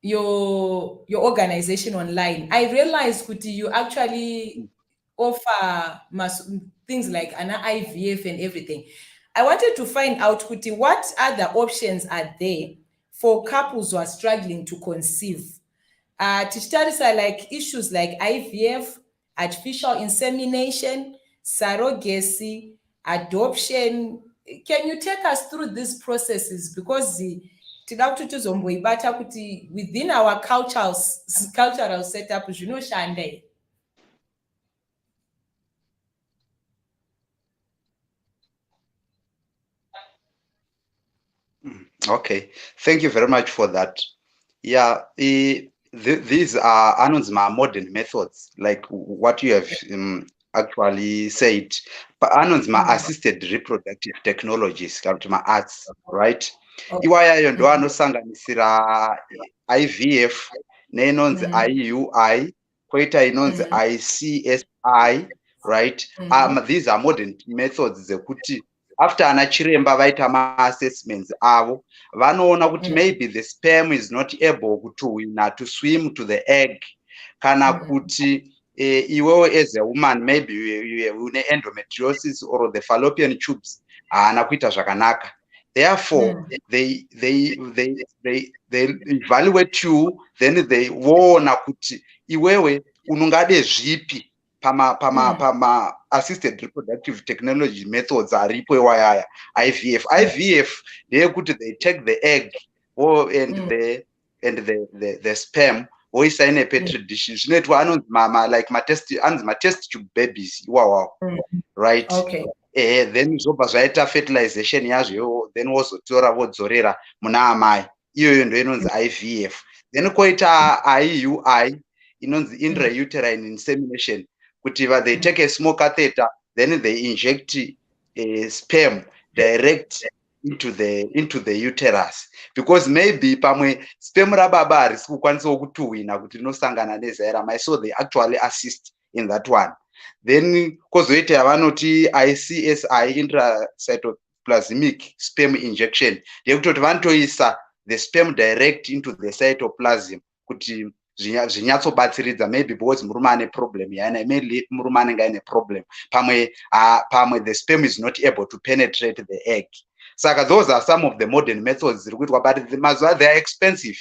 your organization online, I realized, Kuti, you actually offer things like an IVF and everything. I wanted to find out, Kuti, what other options are there for couples who are struggling to conceive? Tichtarisa like issues like IVF, artificial insemination, surrogacy, adoption. Can you take us through these processes? Because within our cultural setup, shande. Okay, thank you very much for that. Yeah, these are anonzima modern methods, like what you have actually said, but anonzima assisted reproductive technologies, arts, right? Iwayayo ndo anosanganisira IVF, neinonzi IUI, koita inonzi ICSI, right? These are modern methods zekuti after anachiremba vaita ma-assessments avo, vanoona kuti maybe the sperm is not able to swim to the egg, kana kuti iwewe as a woman maybe une endometriosis or the fallopian tubes haana kuita zvakanaka. Therefore, they evaluate you, then they voona kuti iwewe unongade zvipi pama assisted reproductive technology methods aripo iwayaya IVF ndeyekuti they take the egg and the sperm voisa in a petri dish zvinoitwa anonzi like matest tube babies iwawawo, right? Okay. Then zvobva zvaita fertilization yazvo, then wozotora vodzorera muna amai, iyoyo ndo inonzi IVF. Then koita IUI inonzi intrauterine insemination, kuti they take a small catheter, then they inject sperm direct into the uterus, because maybe pamwe sperm rababa harisi kukwanisawo kutuhwina kuti rinosangana nezai ramai, so they actually assist in that one. Then kozoita yavanoti ICSI, intracytoplasmic sperm injection, ndeyekutoti vanotoisa the sperm direct into the cytoplasm kuti zvinyatsobatsiridza, maybe because murume ane problem yaina, maybe murume anenge aine problem pamwe the sperm is not able to penetrate the egg. Saka those are some of the modern methods ziri kuitwa, but mazuva they are expensive,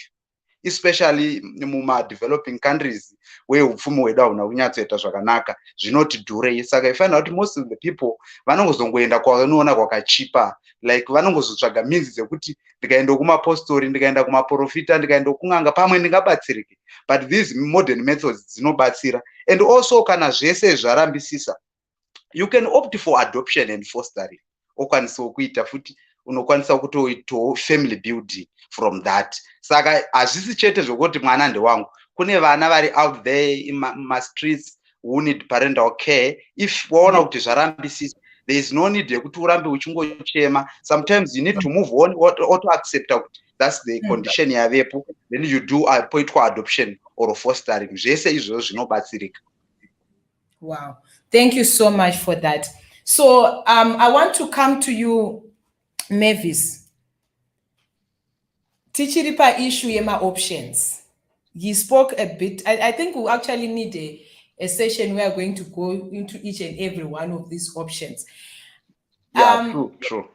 especially muma developing countries where upfumi hwedu hahuna kunyatsoita zvakanaka, zvinoti dhurei. Saka ifanira kuti most of the people vanongozongoenda kwavanoona kwakachipa, like vanongozotsvaga means dzekuti ndikaenda kumapostori, ndikaenda kumaprofita, ndikaenda kun'anga pamwe ndingabatsirike. But these modern methods dzinobatsira, and also kana zvese zvarambisisa, you can opt for adoption and fostering. Okwanisa kuita futi unokwanisa kutoitawo family building from that. Saka hazvisi chete zvokuti mwana ndewangu, kune vana vari out there in my streets who need parental care. If waona kuti zvarambisisa, there is no need yekuti urambe uchingochema. Sometimes you need to move on, auto accept kuti that's the condition yavepo, then you do poitwa adoption or fostering. Zvese izvozvo zvinobatsirika. Wow, thank you so much for that. So I want to come to you, Mavis. Tichiri pa issue yema options. You spoke a bit. I think we actually need a session where we're going to go into each and every one of these options. Yeah, true.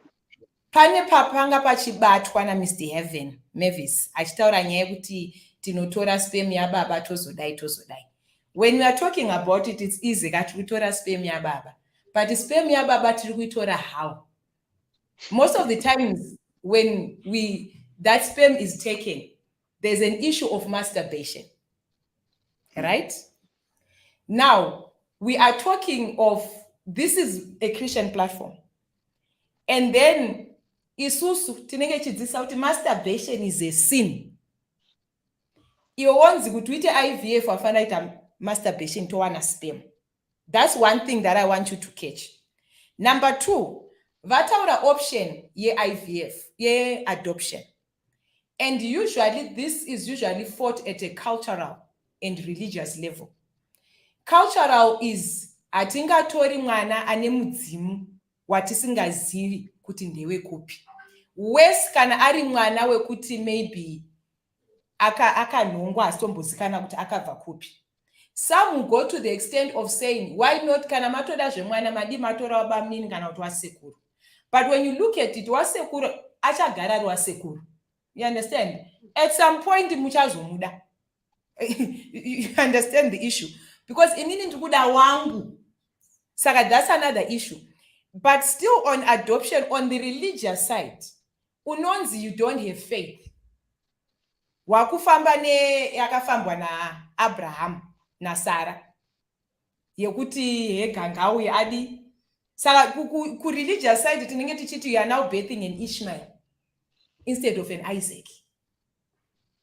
Pane papanga pachibatwa na Mr. Heaven, Mavis. Achitaura nyaya yekuti tinotora sperm yababa tozodai. When we are talking about it, it's easy that we tora sperm yababa. But sperm yababa tiri kuitora how? Most of the times when that sperm is taken, there's an issue of masturbation, right? Now, we are talking of, this is a Christian platform. And then, isusu, tinenge chidzisa kuti masturbation is a sin. Iwo wanzi kuti uite IVF wafana ita masturbation towana sperm. That's one thing that I want you to catch. Number two, vataura option ye IVF, ye adoption. And usually, this is usually fought at a cultural and religious level. Cultural is, atingatori mwana ane mudzimu watisingazivi kuti ndewe kupi. Wes kana ari mwana wekuti maybe akanhongwa astombozikana kuti akabva kupi. Some go to the extent of saying, why not kana matoda zvemwana madi matora wabamini kana kuti wasekuru. But when you look at it, wasekuru achagara ari wasekuru. You understand? At some point, muchazomuda. You understand the issue? Because inini ndikuda wangu. Saka that's another issue. But still on adoption, on the religious side, unonzi you don't have faith. Wakufamba yakafambwa na Abraham na Sarah. Yekuti hegangauye adi. Saka ku religious side, tinenge tichiti you are now bathing an Ishmael instead of an Isaac.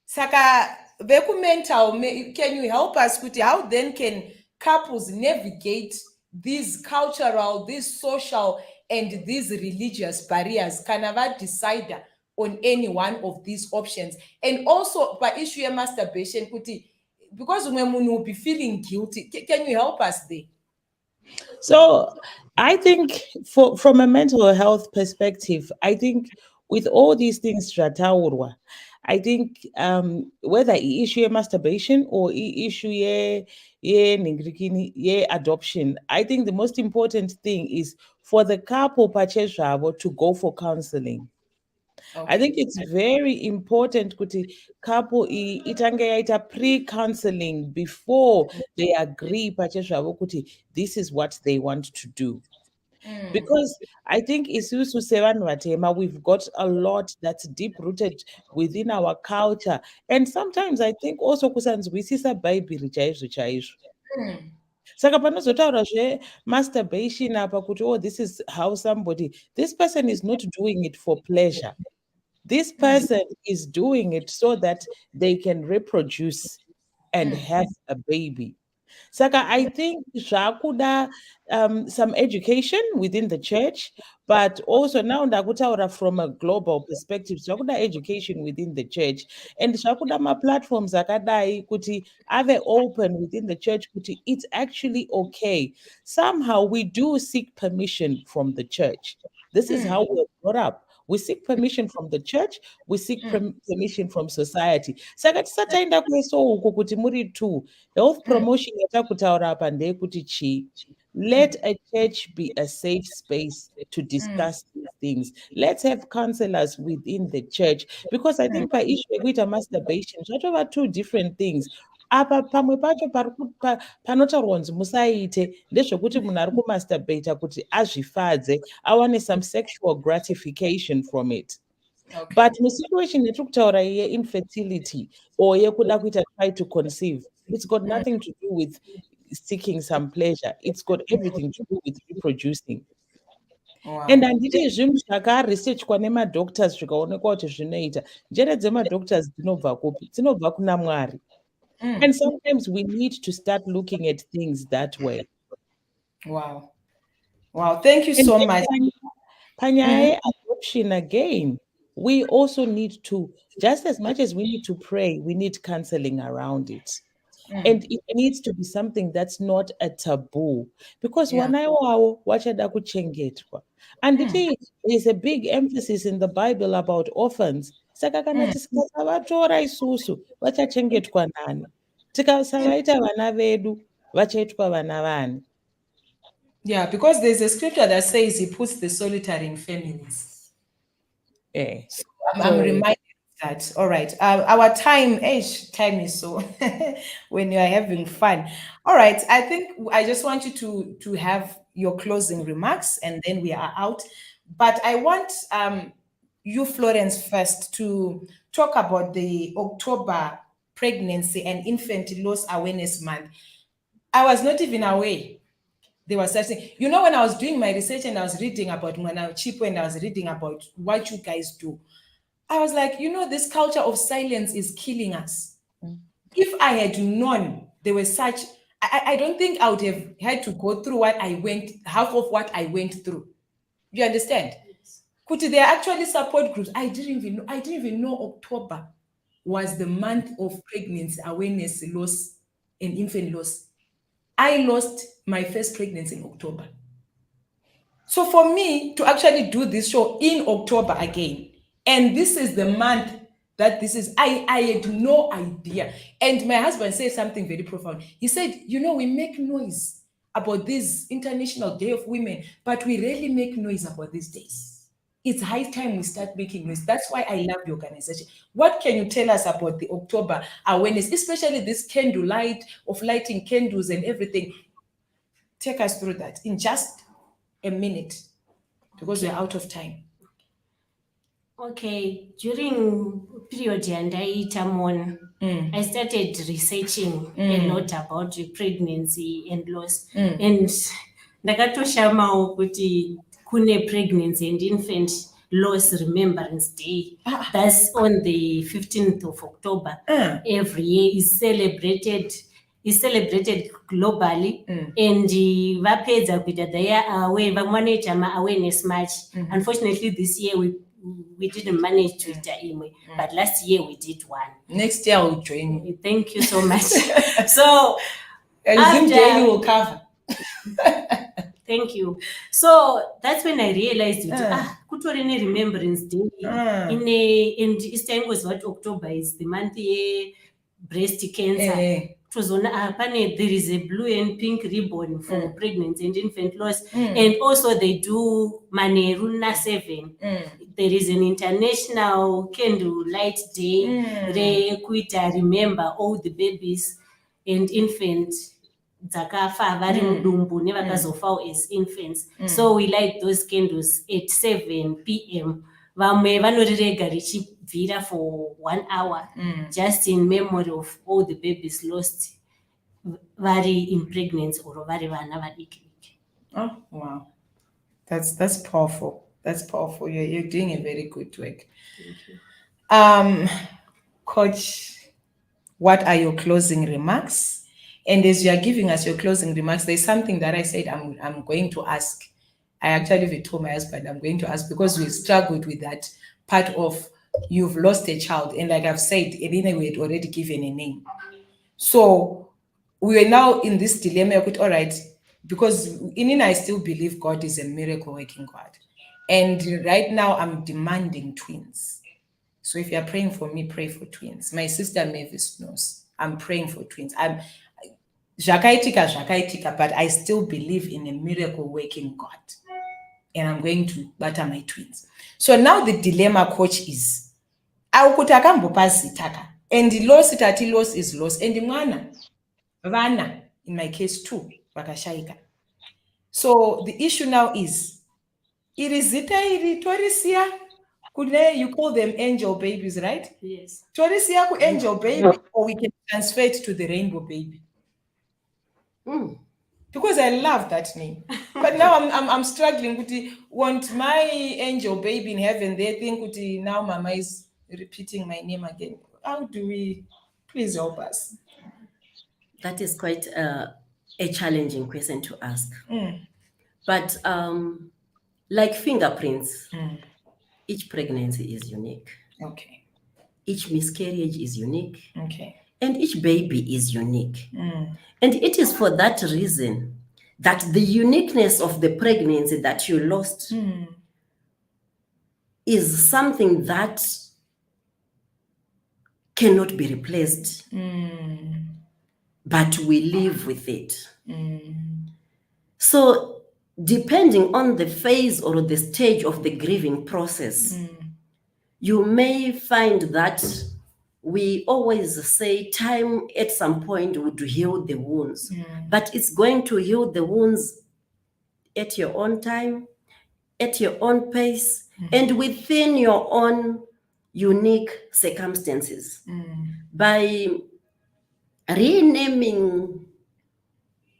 Saka, veku mental, can you help us with how then can couples navigate these cultural, these social, and these religious barriers? Can I decide on any one of these options? And also, by issue of masturbation, because when we will be feeling guilty, can you help us there? So I think from a mental health perspective, I think with all these things, I think whether issue masturbation or issue adoption, I think the most important thing is for the couple to go for counseling. I think it's very important kuti couple itange yaita pre-counseling before they agree pachezvavo kuti this is what they want to do. Because I think isusu sevanhu vatema, we've got a lot that's deep-rooted within our culture. And sometimes I think also kusanzwisisa bhaibheri chaizvo chaizvo. Saka panozotaura masturbation apa kuti, oh, this is how somebody, this person is not doing it for pleasure. This person is doing it so that they can reproduce and have a baby. Saka, I think zvakuda some education within the church, but also now ndakutaura from a global perspective, zvakuda education within the church, and zvakuda ma-platforms akadai kuti ave open within the church kuti it's actually okay. Somehow we do seek permission from the church. This is how we're brought up. We seek permission from the church, we seek permission from society. Saka tisataenda kweso uko kuti muri two. Health promotion yatakutaura apa ndeyekuti chi. Let a church be a safe space to discuss these things. Let's have counselors within the church. Because I think by issue yekuita masturbation, zvatova two different things. Apa pamwe pacho panotaurwa kunzi musaite ndezvekuti munhu ari kumasturbata kuti azvifadze, awane some sexual gratification from it. But musituation yetiri kutaura ye-infertility or yekuda kuita try to conceive, it's got nothing to do with seeking some pleasure. It's got everything to do with reproducing. And handiti zvinhu zvakaresearchwa nemadoctors zvikaonekwa kuti zvinoita, njere dzemadoctors dzinobva kupi? Dzinobva kuna Mwari. And sometimes we need to start looking at things that way. Wow. Thank you so much. Panyaya adoption again. We also need to, just as much as we need to pray, we need counseling around it. And it needs to be something that's not a taboo. Because wanaiwawo wachada kuchengetwa. And there's a big emphasis in the Bible about orphans. Saka kana tisakavatora isusu vachachengetwa nani? Tikasavaita vana vedu vachaitwa vana vani? Yeah, because there's a scripture that says he puts the solitary in families. So I'm reminded of that. All right. Our time is so when you are having fun. All right. I think I just want you to have your closing remarks and then we are out. But I want you, Florence, first to talk about the October Pregnancy and Infant Loss Awareness Month. I was not even aware. They were saying, when I was doing my research and I was reading about Chipo and I was reading about what you guys do, I was like, this culture of silence is killing us. If I had known there was such, I don't think I would have had to go through half of what I went through. You understand? Kuti, there are actually support groups. I didn't even know October was the month of pregnancy awareness, loss, and infant loss. I lost my first pregnancy in October. So for me to actually do this show in October again, and this is the month that this is, I had no idea. And my husband said something very profound. He said, we make noise about this International Day of Women, but we rarely make noise about these days. It's high time we start making noise. That's why I love the organization. What can you tell us about the October awareness, especially this candle light of lighting candles and everything? Take us through that in just a minute because we're out of time. Okay, during period Mon, I started researching a lot about pregnancy and loss. And ndakatoshamawo kuti kune Pregnancy and Infant Loss Remembrance Day. That's on the 15th of October. Every year is celebrated globally. And vapedza kuita their awareness march. Unfortunately, this year we didn't manage to do imwe, but last year we did one. Next year I'll join you. Thank you so much. So and Jane will cover. Thank you. So that's when I realized kutorine Remembrance Day and Easter was what October is the month breast cancer there is a blue and pink ribbon for pregnancy and infant loss, and also they do Maneruna 7. There is an international candlelight day. Remember all the babies and infants dzakafa vari mudumbu nevakazofawo as infants. So we light those candles at 7 p.m. Vamwe vanorirega richibvira for 1 hour, just in memory of all the babies lost vari in pregnancy or vari vana vadiki. Oh, wow. That's powerful. That's powerful. You're doing a very good work. Thank you. Coach, what are your closing remarks? And as you are giving us your closing remarks, there's something that I said I'm going to ask. I actually even told my husband I'm going to ask, because we struggled with that part of you've lost a child. And like I've said, Elena, we had already given a name. So we are now in this dilemma with, all right, because I still believe God is a miracle working God. And right now I'm demanding twins. So if you're praying for me, pray for twins. My sister Mavis knows I'm praying for twins. I'm Zvakaitika, but I still believe in a miracle working God. And I'm going to butter my twins. So now the dilemma, Coach, is and the loss is loss. And the vana, in my case too, vakashaika. So the issue now is, Torisia, you call them angel babies, right? Yes. Torisia ku angel baby, or we can transfer it to the rainbow baby. Because I love that name. But now I'm struggling with want my angel baby in heaven. They think now Mama is repeating my name again. How do we, please help us? That is quite a challenging question to ask. But like fingerprints, each pregnancy is unique. Okay. Each miscarriage is unique. Okay. And each baby is unique. And it is for that reason that the uniqueness of the pregnancy that you lost is something that cannot be replaced. But we live with it. So depending on the phase or the stage of the grieving process, you may find that we always say time at some point would heal the wounds, but it's going to heal the wounds at your own time, at your own pace, and within your own unique circumstances. By renaming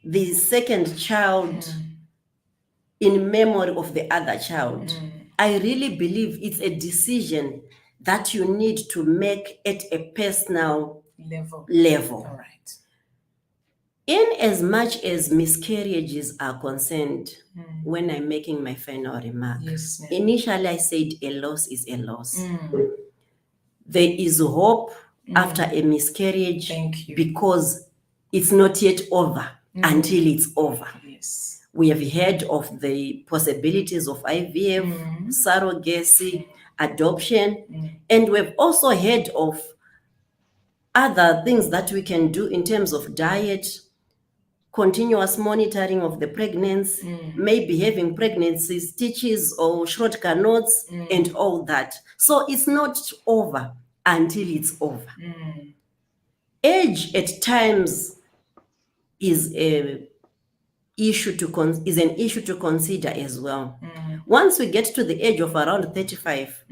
the second child in memory of the other child, I really believe it's a decision that you need to make at a personal level. All right. In as much as miscarriages are concerned, when I'm making my final remark, Yes, ma'am. initially I said a loss is a loss. There is hope after a miscarriage. Thank you. Because it's not yet over until it's over. Yes. We have heard of the possibilities of IVF, surrogacy, adoption, and we've also heard of other things that we can do in terms of diet, continuous monitoring of the pregnancy, maybe having pregnancy stitches or short notes and all that. So it's not over until it's over. Age at times is an issue to consider as well. Once we get to the age of around 35,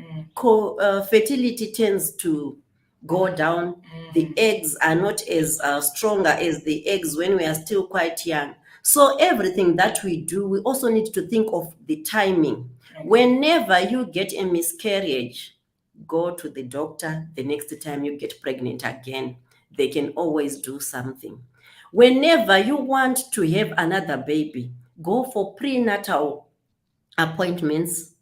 fertility tends to go down. The eggs are not as stronger as the eggs when we are still quite young. So everything that we do, we also need to think of the timing. Whenever you get a miscarriage, go to the doctor the next time you get pregnant again. They can always do something. Whenever you want to have another baby, go for prenatal appointments.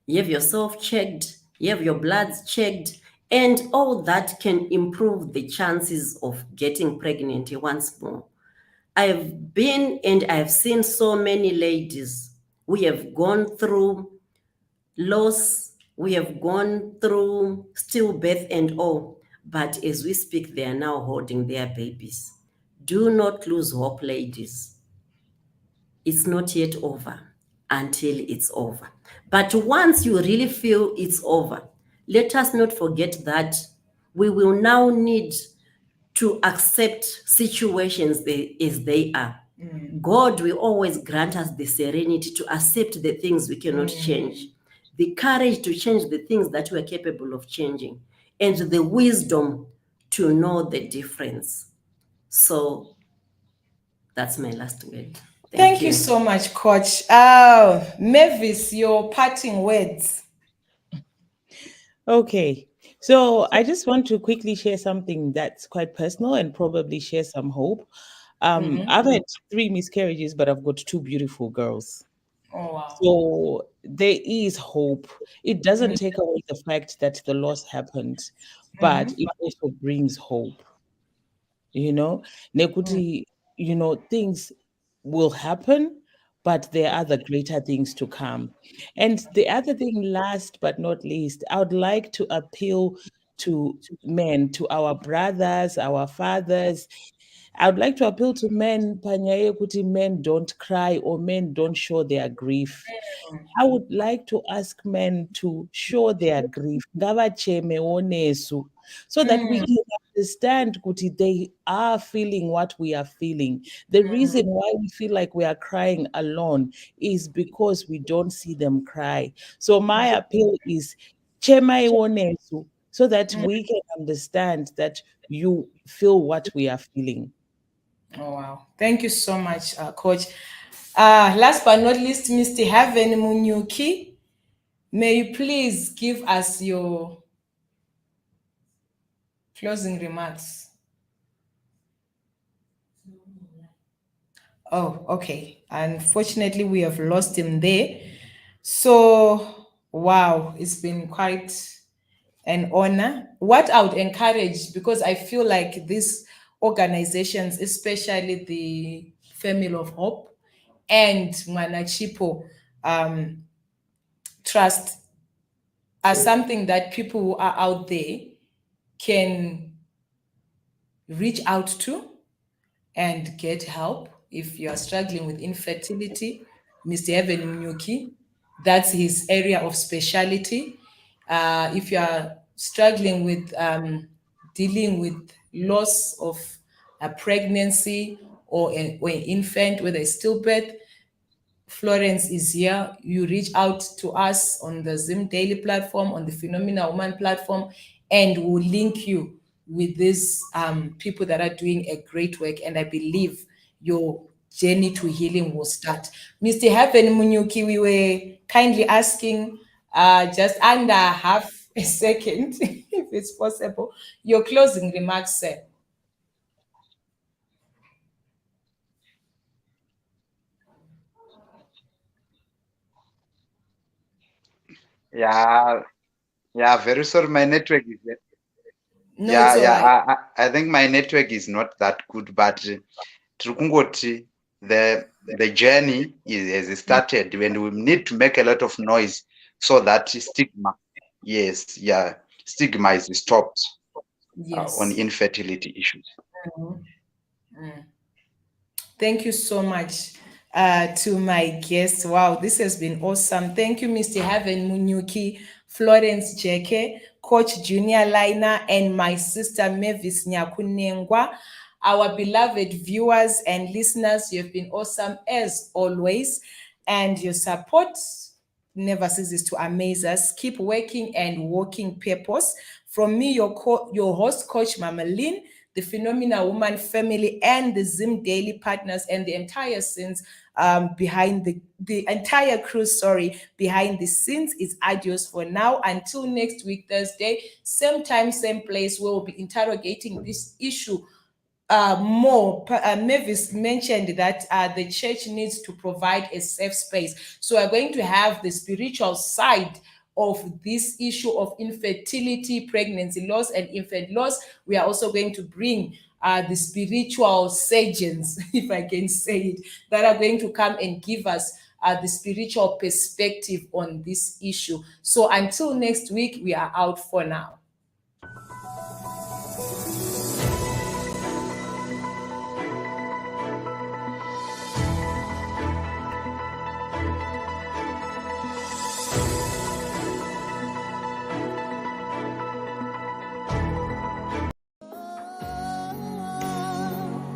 You have yourself checked, you have your bloods checked, and all that can improve the chances of getting pregnant once more. I've been and I've seen so many ladies. We have gone through loss, we have gone through stillbirth and all, but as we speak, they are now holding their babies. Do not lose hope, ladies. It's not yet over until it's over. But once you really feel it's over, let us not forget that we will now need to accept situations as they are. God will always grant us the serenity to accept the things we cannot change, the courage to change the things that we are capable of changing, and the wisdom to know the difference. So that's my last word. Thank you so much, Coach. Mavis, your parting words. Okay. So I just want to quickly share something that's quite personal and probably share some hope. I've had 3 miscarriages, but I've got 2 beautiful girls. Oh, wow. So there is hope. It doesn't take away the fact that the loss happened, but it also brings hope. Nekuti, things will happen, but there are other greater things to come. And the other thing, last but not least, I would like to appeal to men, to our brothers, our fathers. I would like to appeal to men, Panyaye kuti men don't cry or men don't show their grief. I would like to ask men to show their grief, ngavacheme onesu, so that we can understand kuti they are feeling what we are feeling. The reason why we feel like we are crying alone is because we don't see them cry. So my appeal is chema onesu, so that we can understand that you feel what we are feeling. Oh, wow. Thank you so much, Coach. Last but not least, Mr. Heaven Munyuki, may you please give us your closing remarks. Oh, okay. Unfortunately, we have lost him there. So, wow, it's been quite an honor. What I would encourage, because I feel like these organizations, especially the Family of Hope and Mwanachipo Trust, are something that people who are out there can reach out to and get help. If you are struggling with infertility, Mr. Evan Mnyuki, that's his area of specialty. If you are struggling with dealing with loss of a pregnancy or an infant, whether it's stillbirth, Florence is here. You reach out to us on the Zim Daily platform, on the Phenomena Woman platform, and we'll link you with these people that are doing a great work. And I believe your journey to healing will start. Mr. Heaven Munyuki, we were kindly asking just under half a second, if it's possible, your closing remarks, sir. Yeah, yeah, very sorry. My network is No, it's all right. I think my network is not that good, but Trukungoti, the journey has started when we need to make a lot of noise so that stigma, yes, yeah, stigma is stopped Yes. on infertility issues. Thank you so much to my guests. Wow, this has been awesome. Thank you, Mr. Heaven Munyuki, Florence Jeke, Coach Junior Liner, and my sister Mavis Nyakunengwa. Our beloved viewers and listeners, you have been awesome as always, and your support never ceases to amaze us. Keep working and walking purpose. From me, your host, Coach Mama Lynn, the Phenomena Woman family, and the Zim Daily partners, and the entire scenes behind the entire crew, behind the scenes is adios for now. Until next week, Thursday, same time, same place, where we'll be interrogating this issue more. Mavis mentioned that the church needs to provide a safe space. So we're going to have the spiritual side of this issue of infertility, pregnancy loss, and infant loss. We are also going to bring the spiritual surgeons, if I can say it, that are going to come and give us the spiritual perspective on this issue. So until next week, we are out for now.